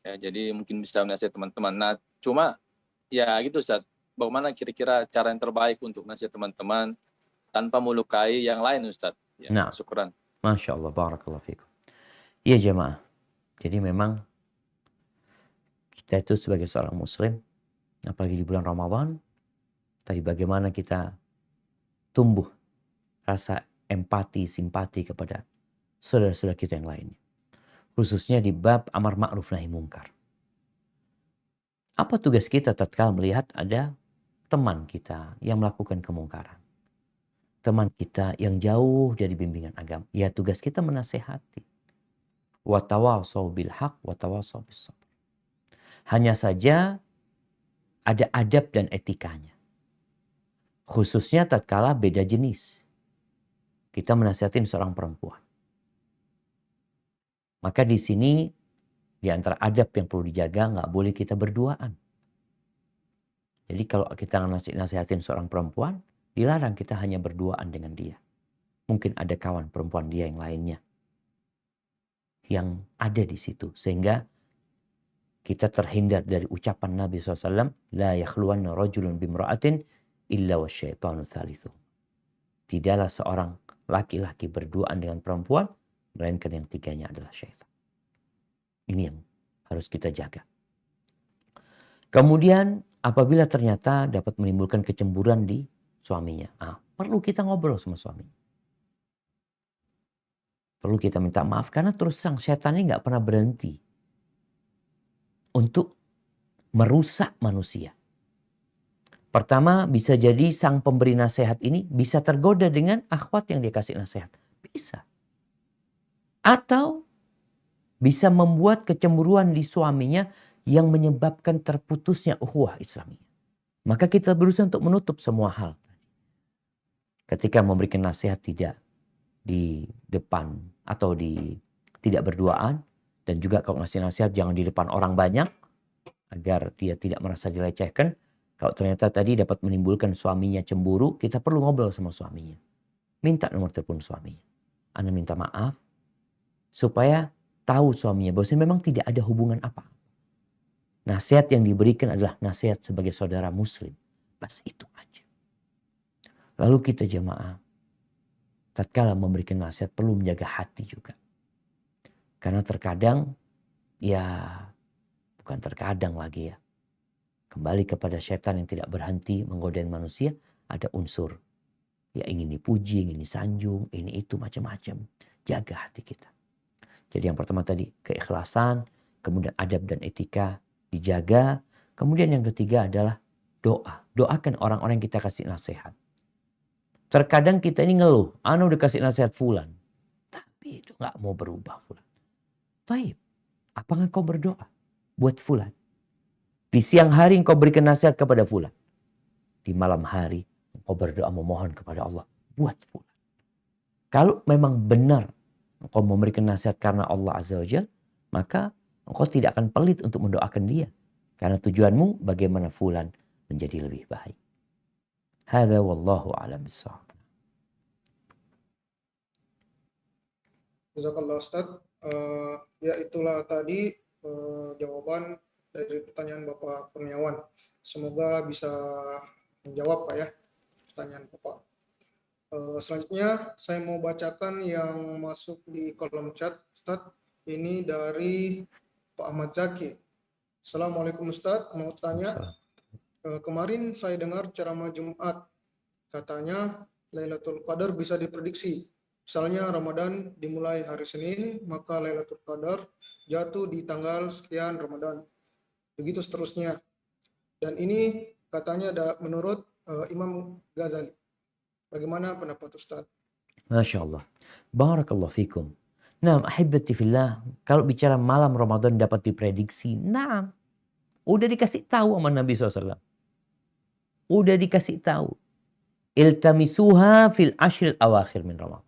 Ya, jadi mungkin bisa menasihati teman-teman. Nah, cuma ya gitu Ustaz, bagaimana kira-kira cara yang terbaik untuk nasihat teman-teman tanpa melukai yang lain Ustaz? Ya, Nah, syukran. Masya Allah, barakallahu fikum. Iya jemaah, jadi memang kita itu sebagai seorang muslim, apalagi di bulan Ramadan, tadi bagaimana kita tumbuh rasa empati, simpati kepada saudara-saudara kita yang lainnya. Khususnya di bab amar ma'ruf nahi mungkar. Apa tugas kita tatkala melihat ada teman kita yang melakukan kemungkaran? Teman kita yang jauh dari bimbingan agama. Ya tugas kita menasehati. Wa tawasau bil haq wa tawasau bis sabr. Hanya saja ada adab dan etikanya. Khususnya tatkala beda jenis. Kita menasihatin seorang perempuan. Maka di sini di antara adab yang perlu dijaga, nggak boleh kita berduaan. Jadi kalau kita nasihatin seorang perempuan, dilarang kita hanya berduaan dengan dia. Mungkin ada kawan perempuan dia yang lainnya yang ada di situ. Sehingga kita terhindar dari ucapan Nabi SAW, La yakhluwanna rajulun bimra'atin illa wasyaitanu thalithu. Tidaklah seorang laki-laki berduaan dengan perempuan, melainkan yang tiganya adalah syaitan. Ini yang harus kita jaga. Kemudian apabila ternyata dapat menimbulkan kecemburuan di suaminya, perlu kita ngobrol sama suaminya. Perlu kita minta maaf karena terus terang setan ini nggak pernah berhenti untuk merusak manusia. Pertama, bisa jadi sang pemberi nasihat ini bisa tergoda dengan akhwat yang dia kasih nasihat. Bisa. Atau bisa membuat kecemburuan di suaminya yang menyebabkan terputusnya ukhuwah Islamiyah. Maka kita berusaha untuk menutup semua hal. Ketika memberikan nasihat tidak di depan atau tidak berduaan, dan juga kalau ngasih nasihat jangan di depan orang banyak agar dia tidak merasa dilecehkan. Kalau ternyata tadi dapat menimbulkan suaminya cemburu, kita perlu ngobrol sama suaminya. Minta nomor telepon suaminya. Anda minta maaf supaya tahu suaminya bahwa memang tidak ada hubungan apa. Nasihat yang diberikan adalah nasihat sebagai saudara muslim. Bas itu aja. Lalu kita jemaah, tatkala memberikan nasihat perlu menjaga hati juga. Karena terkadang, ya bukan terkadang lagi ya. Kembali kepada setan yang tidak berhenti menggodain manusia, ada unsur. Ya ingin dipuji, ingin disanjung, ini itu macam-macam. Jaga hati kita. Jadi yang pertama tadi keikhlasan, kemudian adab dan etika dijaga. Kemudian yang ketiga adalah doa. Doakan orang-orang yang kita kasih nasihat. Terkadang kita ini ngeluh, ana udah kasih nasihat fulan. Tapi itu gak mau berubah fulan. Taib, apakah kau berdoa buat fulan? Di siang hari engkau berikan nasihat kepada fulan. Di malam hari engkau berdoa memohon kepada Allah buat fulan. Kalau memang benar engkau memberikan nasihat karena Allah Azza wa Jalla, maka engkau tidak akan pelit untuk mendoakan dia. Karena tujuanmu bagaimana fulan menjadi lebih baik. Hadza wallahu a'lam bissawab. Jazakallah Ustaz. Ya itulah tadi jawaban dari pertanyaan Bapak Kurniawan. Semoga bisa menjawab Pak ya pertanyaan Bapak. Selanjutnya saya mau bacakan yang masuk di kolom chat Ustaz. Ini dari Pak Ahmad Zaki. Assalamualaikum Ustaz, mau tanya. Kemarin saya dengar ceramah Jumat, katanya Lailatul Qadar bisa diprediksi. Misalnya Ramadan dimulai hari Senin, maka Lailatul Qadar jatuh di tanggal sekian Ramadan. Begitu seterusnya. Dan ini katanya menurut Imam Ghazali. Bagaimana pendapat Ustaz? Masya Allah. Barakallahu fikum. Nah, ahibati fillah, kalau bicara malam Ramadan dapat diprediksi, nah, udah dikasih tahu sama Nabi SAW. Udah dikasih tahu. Iltamisuha fil ashril awakhir min Ramadan.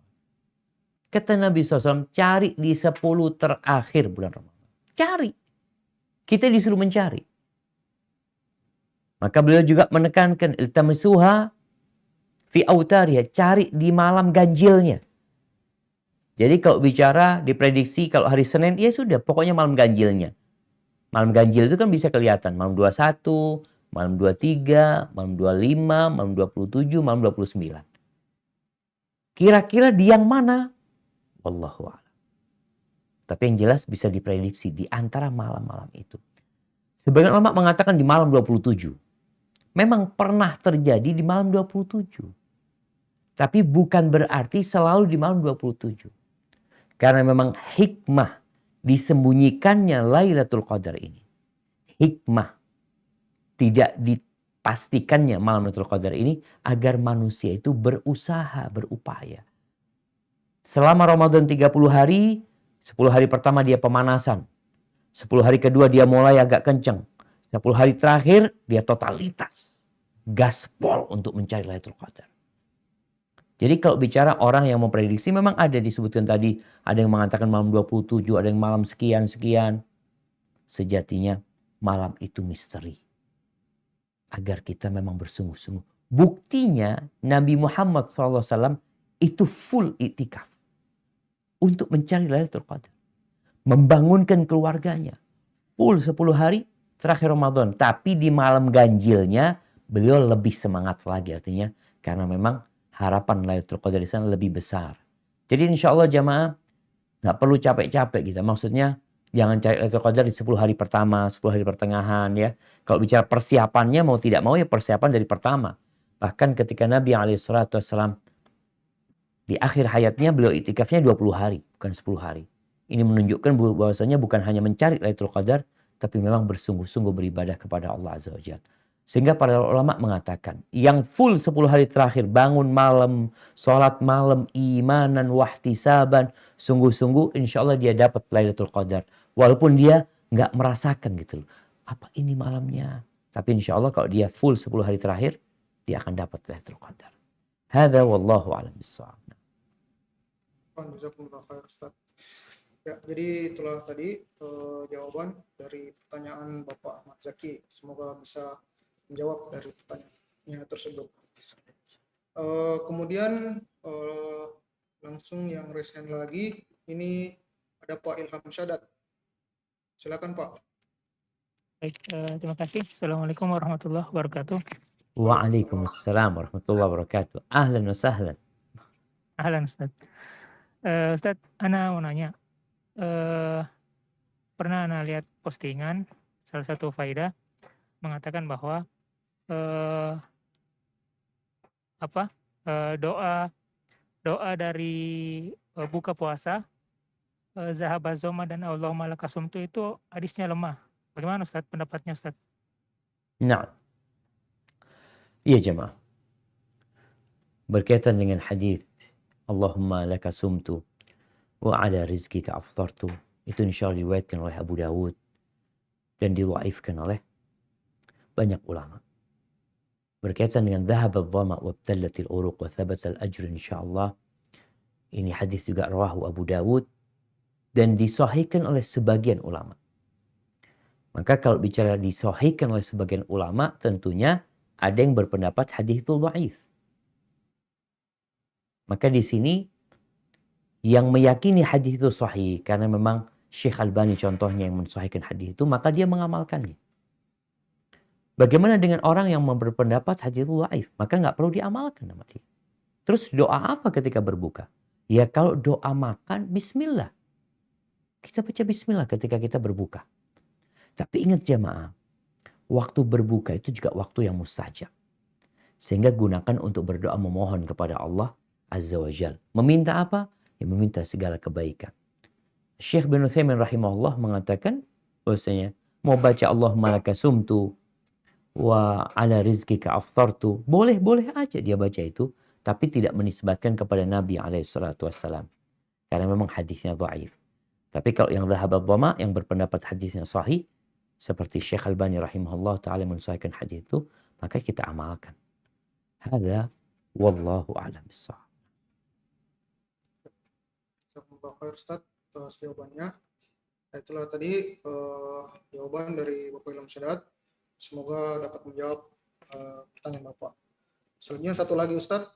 Kata Nabi SAW, cari di 10 terakhir bulan Ramadan. Cari. Kita disuruh mencari. Maka beliau juga menekankan iltamisuha fi autariha, cari di malam ganjilnya. Jadi kalau bicara diprediksi kalau hari Senin, ya sudah pokoknya malam ganjilnya. Malam ganjil itu kan bisa kelihatan malam 21, malam 23, malam 25, malam 27, malam 29. Kira-kira di yang mana? Wallahu a'lam. Tapi yang jelas bisa diprediksi di antara malam-malam itu. Sebagian ulama mengatakan di malam 27. Memang pernah terjadi di malam 27. Tapi bukan berarti selalu di malam 27. Karena memang hikmah disembunyikannya Lailatul Qadar ini. Hikmah tidak dipastikannya malam Lailatul Qadar ini agar manusia itu berusaha, berupaya. Selama Ramadan 30 hari, 10 hari pertama dia pemanasan. 10 hari kedua dia mulai agak kenceng. 10 hari terakhir dia totalitas. Gaspol untuk mencari Lailatul Qadar. Jadi kalau bicara orang yang memprediksi memang ada disebutkan tadi. Ada yang mengatakan malam 27, ada yang malam sekian-sekian. Sejatinya malam itu misteri. Agar kita memang bersungguh-sungguh. Buktinya Nabi Muhammad SAW itu full iktikaf. Untuk mencari Lailatul Qadar. Membangunkan keluarganya. Full 10 hari terakhir Ramadan. Tapi di malam ganjilnya beliau lebih semangat lagi. Artinya karena memang harapan Lailatul Qadar di sana lebih besar. Jadi insya Allah jamaah nggak perlu capek-capek gitu. Maksudnya jangan cari Lailatul Qadar di 10 hari pertama, 10 hari pertengahan ya. Kalau bicara persiapannya mau tidak mau ya persiapan dari pertama. Bahkan ketika Nabi SAW di akhir hayatnya beliau itikafnya 20 hari, bukan 10 hari. Ini menunjukkan bahwasanya bukan hanya mencari Lailatul Qadar, tapi memang bersungguh-sungguh beribadah kepada Allah Azza wa Jalla. Sehingga para ulama mengatakan, yang full 10 hari terakhir, bangun malam, sholat malam, imanan, wahtisaban, sungguh-sungguh insya Allah dia dapat Lailatul Qadar. Walaupun dia nggak merasakan gitu loh. Apa ini malamnya? Tapi insya Allah kalau dia full 10 hari terakhir, dia akan dapat Lailatul Qadar. Hadza wallahu a'lam bissawab. Jazakumullah khair, Ustaz. Ya, jadi itulah tadi jawaban dari pertanyaan Bapak Ahmad Zaki. Semoga bisa menjawab dari pertanyaannya tersebut. Kemudian langsung yang raise hand lagi, ini ada Pak Ilham Syadat. Silakan Pak. Baik, terima kasih. Assalamualaikum warahmatullahi wabarakatuh. Waalaikumsalam warahmatullahi wabarakatuh. Ahlan wa sahlan. Ahlan Ustaz. Ustaz, Ana mau nanya. Pernah Ana lihat postingan salah satu faedah mengatakan bahwa doa dari buka puasa Zahabaz Zoma dan Allahumma lakasumtu itu hadisnya lemah. Bagaimana Ustaz pendapatnya Ustaz? Nah, iya jemaah. Berkaitan dengan hadis Allahumma laka sumtu wa ala rizkika aftartu, itu insya Allah diriwayatkan oleh Abu Dawud dan diwaifkan oleh banyak ulama. Berkaitan dengan dhahab al-dhama wa btallatil uruq wa thabata al-ajr insyaallah, ini hadis juga rawahu Abu Dawud dan disahihkan oleh sebagian ulama. Maka kalau bicara disahihkan oleh sebagian ulama, tentunya ada yang berpendapat hadis itu dhaif. Maka di sini yang meyakini hadis itu sahih karena memang Syekh Albani contohnya yang mensahihkan hadis itu, maka dia mengamalkannya. Bagaimana dengan orang yang berpendapat hadis itu dhaif? Maka nggak perlu diamalkan sama dia. Terus doa apa ketika berbuka? Ya kalau doa makan, bismillah. Kita baca bismillah ketika kita berbuka. Tapi ingat jemaah, waktu berbuka itu juga waktu yang mustajab. Sehingga gunakan untuk berdoa memohon kepada Allah Azza wa Jal. Meminta apa? Ya meminta segala kebaikan. Syekh bin Utsaimin rahimahullah mengatakan bahwasanya mau baca Allahumma laka sumtu wa ala rizkika aftartu, boleh-boleh aja dia baca itu, tapi tidak menisbatkan kepada Nabi SAW. Karena memang hadisnya dhaif. Tapi kalau yang dhahab al-dhama, yang berpendapat hadisnya sahih, seperti Syekh Albani rahimahullah ta'ala mensahihkan hadis itu, maka kita amalkan. Hadza wallahu a'lam bissawab. Jazakumullah khair Ustaz atas jawabannya. Itulah tadi jawaban dari Bapak Ilham Sadat. Semoga dapat menjawab pertanyaan Bapak. Selanjutnya satu lagi Ustadz,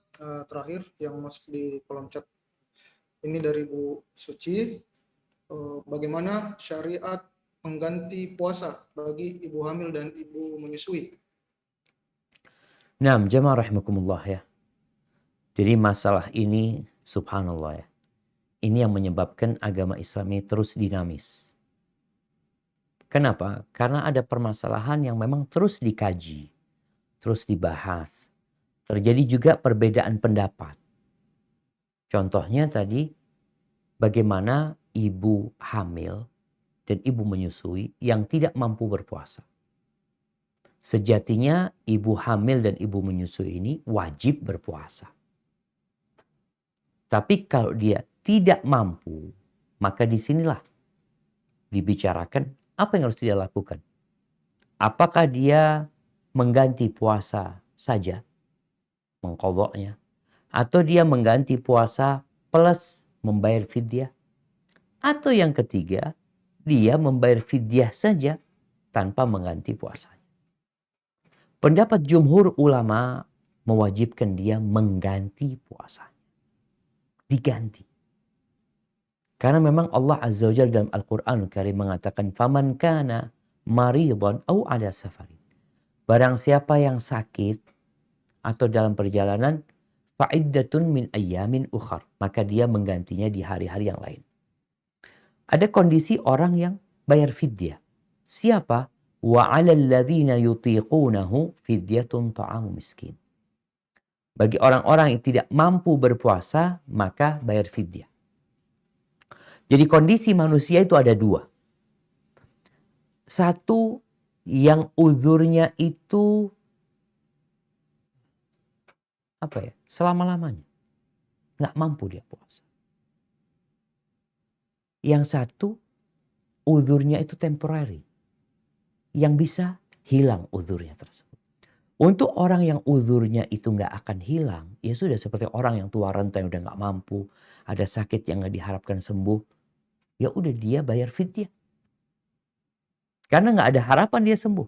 terakhir yang masuk di kolom chat. Ini dari Bu Suci. Bagaimana syariat pengganti puasa bagi ibu hamil dan ibu menyusui? Nah, jamaah rahimakumullah ya. Jadi masalah ini subhanallah ya. Ini yang menyebabkan agama Islam ini terus dinamis. Kenapa? Karena ada permasalahan yang memang terus dikaji, terus dibahas. Terjadi juga perbedaan pendapat. Contohnya tadi, bagaimana ibu hamil dan ibu menyusui yang tidak mampu berpuasa. Sejatinya ibu hamil dan ibu menyusui ini wajib berpuasa. Tapi kalau dia tidak mampu, maka disinilah dibicarakan apa yang harus dia lakukan. Apakah dia mengganti puasa saja, mengqadha'nya, atau dia mengganti puasa plus membayar fidyah, atau yang ketiga dia membayar fidyah saja tanpa mengganti puasanya. Pendapat jumhur ulama mewajibkan dia mengganti puasanya. Diganti. Karena memang Allah Azza wa Jalla dalam Al-Quran Karim mengatakan faman kana maridhan aw ala safarin. Barang siapa yang sakit atau dalam perjalanan fa'iddatun min ayyamin ukhar, maka dia menggantinya di hari-hari yang lain. Ada kondisi orang yang bayar fidyah. Siapa? Wa 'alal ladzina yutiqunahu fidyatun ta'amu miskin. Bagi orang-orang yang tidak mampu berpuasa, maka bayar fidyah. Jadi kondisi manusia itu ada dua. Satu, yang uzurnya itu selama-lamanya. Nggak mampu dia puasa. Yang satu, uzurnya itu temporary. Yang bisa hilang uzurnya tersebut. Untuk orang yang uzurnya itu nggak akan hilang, ya sudah seperti orang yang tua renta yang udah nggak mampu, ada sakit yang nggak diharapkan sembuh, ya udah dia bayar fidyah. Karena nggak ada harapan dia sembuh.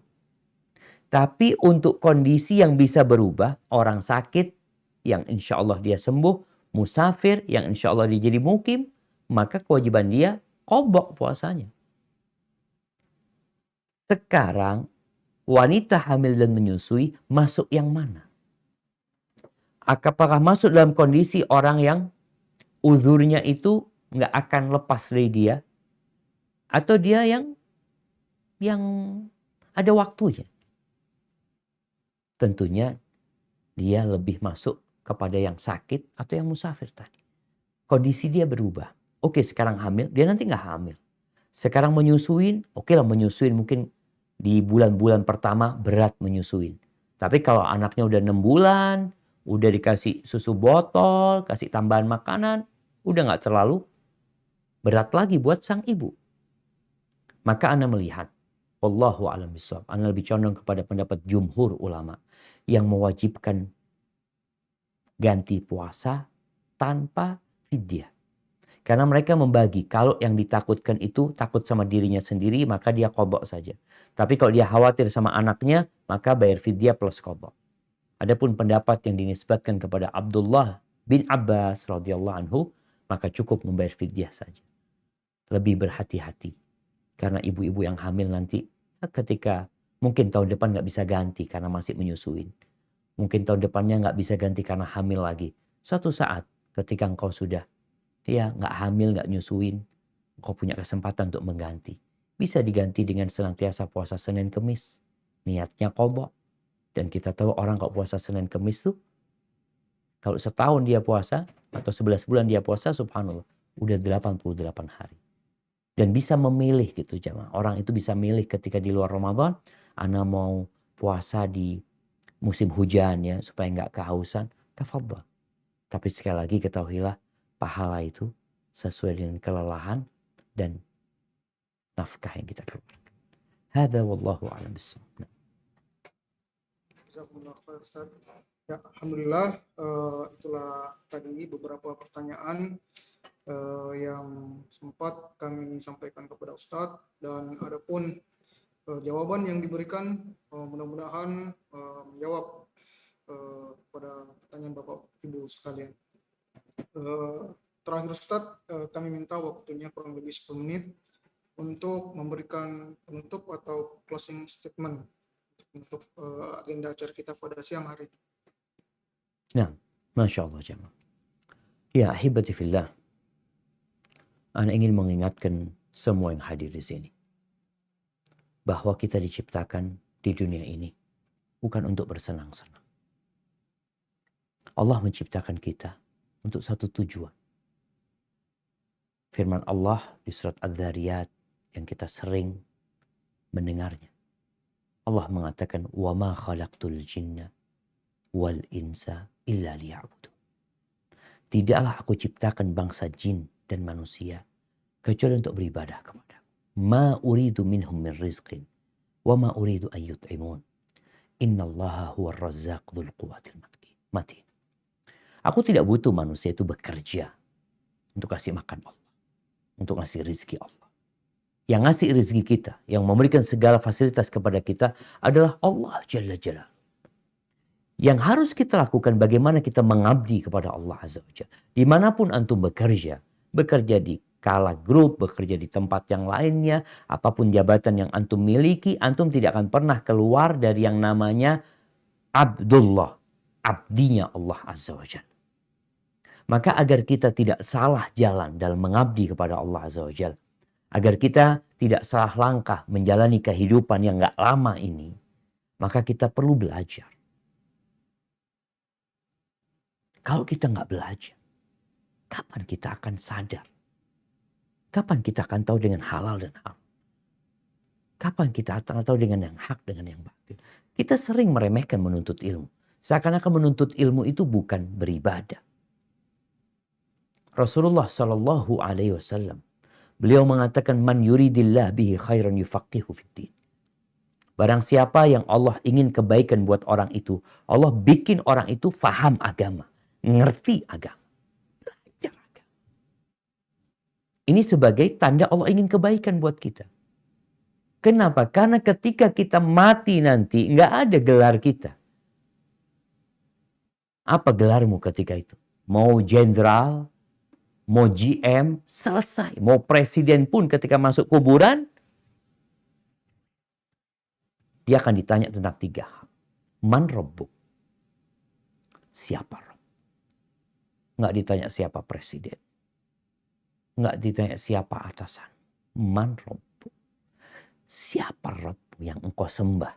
Tapi untuk kondisi yang bisa berubah, orang sakit yang insya Allah dia sembuh, musafir yang insya Allah dia jadi mukim, maka kewajiban dia qadha puasanya. Sekarang wanita hamil dan menyusui masuk yang mana? Apakah masuk dalam kondisi orang yang uzurnya itu nggak akan lepas dari dia? Atau dia yang ada waktunya? Tentunya dia lebih masuk kepada yang sakit atau yang musafir tadi. Kondisi dia berubah. Oke, sekarang hamil, dia nanti nggak hamil. Sekarang menyusuin, oke lah menyusuin mungkin di bulan-bulan pertama berat menyusuin. Tapi kalau anaknya udah 6 bulan, udah dikasih susu botol, kasih tambahan makanan, udah nggak terlalu berat lagi buat sang ibu. Maka Anda melihat, wallahu a'lam bishawab, Anda lebih condong kepada pendapat jumhur ulama yang mewajibkan ganti puasa tanpa fidyah. Karena mereka membagi, kalau yang ditakutkan itu takut sama dirinya sendiri, maka dia qadha saja. Tapi kalau dia khawatir sama anaknya, maka bayar fidyah plus qadha. Adapun pendapat yang dinisbatkan kepada Abdullah bin Abbas radhiyallahu anhu, maka cukup membayar fidyah saja. Lebih berhati-hati. Karena ibu-ibu yang hamil nanti ketika mungkin tahun depan nggak bisa ganti karena masih menyusuin. Mungkin tahun depannya nggak bisa ganti karena hamil lagi. Suatu saat ketika engkau sudah nggak hamil, nggak nyusuin, engkau punya kesempatan untuk mengganti. Bisa diganti dengan senantiasa puasa Senin Kemis. Niatnya qadha. Dan kita tahu orang kalau puasa Senin Kemis tuh, kalau setahun dia puasa, atau 11 bulan dia puasa, subhanallah, udah 88 hari. Dan bisa memilih gitu jamaah. Orang itu bisa milih ketika di luar Ramadan, ana mau puasa di musim hujan ya, supaya nggak kehausan, tafadhal. Tapi sekali lagi ketahuilah, pahala itu sesuai dengan kelelahan dan nafkah yang kita keluarkan. Hadza wallahu a'lam bishawab. Jazakumullah khair, Ustaz. Ya, alhamdulillah itulah tadi beberapa pertanyaan yang sempat kami sampaikan kepada Ustadz, dan adapun jawaban yang diberikan mudah-mudahan menjawab pada pertanyaan Bapak Ibu sekalian. Terakhir Ustadz, kami minta waktunya kurang lebih 10 menit untuk memberikan penutup atau closing statement untuk agenda acara kita pada siang hari. Nah, Masya Allah jemaah. Ya ahibati fillah, Ana ingin mengingatkan semua yang hadir di sini bahwa kita diciptakan di dunia ini bukan untuk bersenang-senang. Allah menciptakan kita untuk satu tujuan. Firman Allah di surat Adz-Dzariyat yang kita sering mendengarnya. Allah mengatakan, "Wa ma khalaqtul jinna wal insa illa liya'budun." Tidaklah aku ciptakan bangsa jin dan manusia kecuali untuk beribadah kepada. Ma uridu minhum min rizqin wa ma uridu an yut'imun. Innallaha huwar razzaq dzul quwwatil matin. Aku tidak butuh manusia itu bekerja untuk kasih makan Allah, untuk ngasih rizki Allah. Yang ngasih rizki kita, yang memberikan segala fasilitas kepada kita adalah Allah Jalla Jalla. Yang harus kita lakukan bagaimana kita mengabdi kepada Allah Azza wa Jalla. Dimanapun antum bekerja di Kala Group, bekerja di tempat yang lainnya, apapun jabatan yang antum miliki, antum tidak akan pernah keluar dari yang namanya Abdullah, abdinya Allah Azza wa Jalla. Maka agar kita tidak salah jalan dalam mengabdi kepada Allah Azza wa Jalla, agar kita tidak salah langkah menjalani kehidupan yang gak lama ini, maka kita perlu belajar. Kalau kita gak belajar, kapan kita akan sadar? Kapan kita akan tahu dengan halal dan haram? Kapan kita akan tahu dengan yang hak dengan yang batil? Kita sering meremehkan menuntut ilmu. Seakan-akan menuntut ilmu itu bukan beribadah. Rasulullah Shallallahu Alaihi Wasallam, beliau mengatakan, "Man yuridillah bihi khairan yufaqihu fiddin." Barang siapa yang Allah ingin kebaikan buat orang itu, Allah bikin orang itu faham agama, ngerti agama, belajar agama. Ini sebagai tanda Allah ingin kebaikan buat kita. Kenapa? Karena ketika kita mati nanti, nggak ada gelar kita. Apa gelarmu ketika itu? Mau jenderal, mau GM, selesai. Mau presiden pun ketika masuk kuburan, dia akan ditanya tentang 3 hal. Man rabbuk? Siapa Rabb? Nggak ditanya siapa presiden. Nggak ditanya siapa atasan. Man rabbuk? Siapa Rabb yang engkau sembah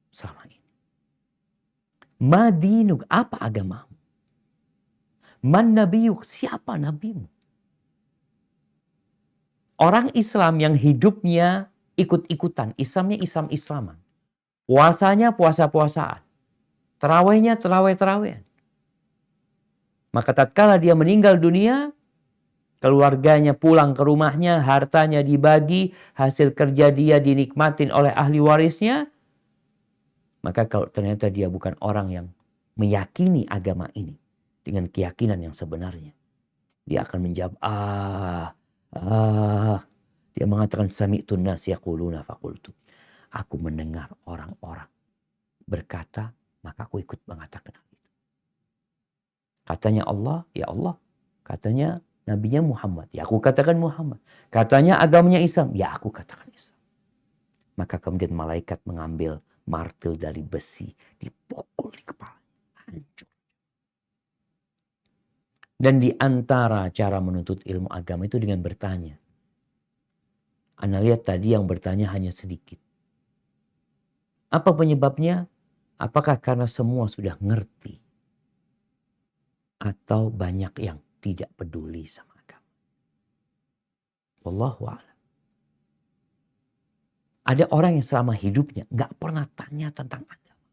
selama ini? Ma dinuk? Apa agamamu? Man nabiyuk? Siapa nabimu? Orang Islam yang hidupnya ikut-ikutan. Islamnya Islam-Islaman. Puasanya puasa-puasaan. Terawihnya terawih-terawihan. Maka tatkala dia meninggal dunia, keluarganya pulang ke rumahnya, hartanya dibagi, hasil kerja dia dinikmatin oleh ahli warisnya. Maka kalau ternyata dia bukan orang yang meyakini agama ini dengan keyakinan yang sebenarnya, dia akan menjawab, dia mengatakan, sami'tun nas yaquluna faqultu. Aku mendengar orang-orang berkata, maka aku ikut mengatakan hal itu. Katanya Allah, ya Allah. Katanya nabinya Muhammad, ya aku katakan Muhammad. Katanya agamanya Islam, ya aku katakan Islam. Maka kemudian malaikat mengambil martil dari besi, dipukul di kepala, hancur. Dan di antara cara menuntut ilmu agama itu dengan bertanya. Anda lihat tadi yang bertanya hanya sedikit. Apa penyebabnya? Apakah karena semua sudah ngerti? Atau banyak yang tidak peduli sama agama? Wallahu a'lam. Ada orang yang selama hidupnya gak pernah tanya tentang agama.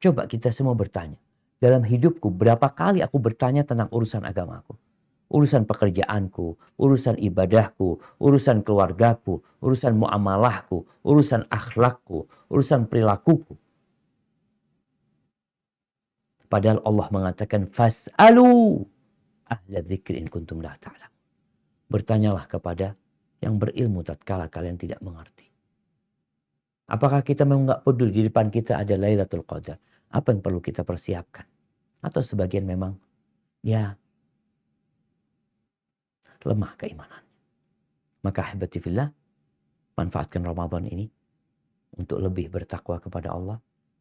Coba kita semua bertanya. Dalam hidupku berapa kali aku bertanya tentang urusan agamaku? Urusan pekerjaanku, urusan ibadahku, urusan keluargaku, urusan muamalahku, urusan akhlakku, urusan perilakuku. Padahal Allah mengatakan, fas'alu ahla dzikri in kuntum la ta'lam. Bertanyalah kepada yang berilmu tatkala kalian tidak mengerti. Apakah kita memang nggak peduli di depan kita ada Lailatul Qadar? Apa yang perlu kita persiapkan? Atau sebagian memang ya lemah keimanan. Maka ahibati fillah, manfaatkan Ramadan ini untuk lebih bertakwa kepada Allah,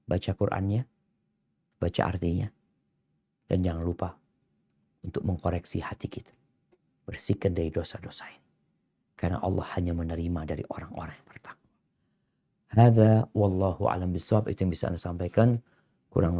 baca Qur'annya, baca artinya, dan jangan lupa untuk mengkoreksi hati kita. Bersihkan dari dosa-dosa ini. Karena Allah hanya menerima dari orang-orang yang bertakwa. Hadza wallahu alam bisawab, itu yang bisa Anda sampaikan. Kurang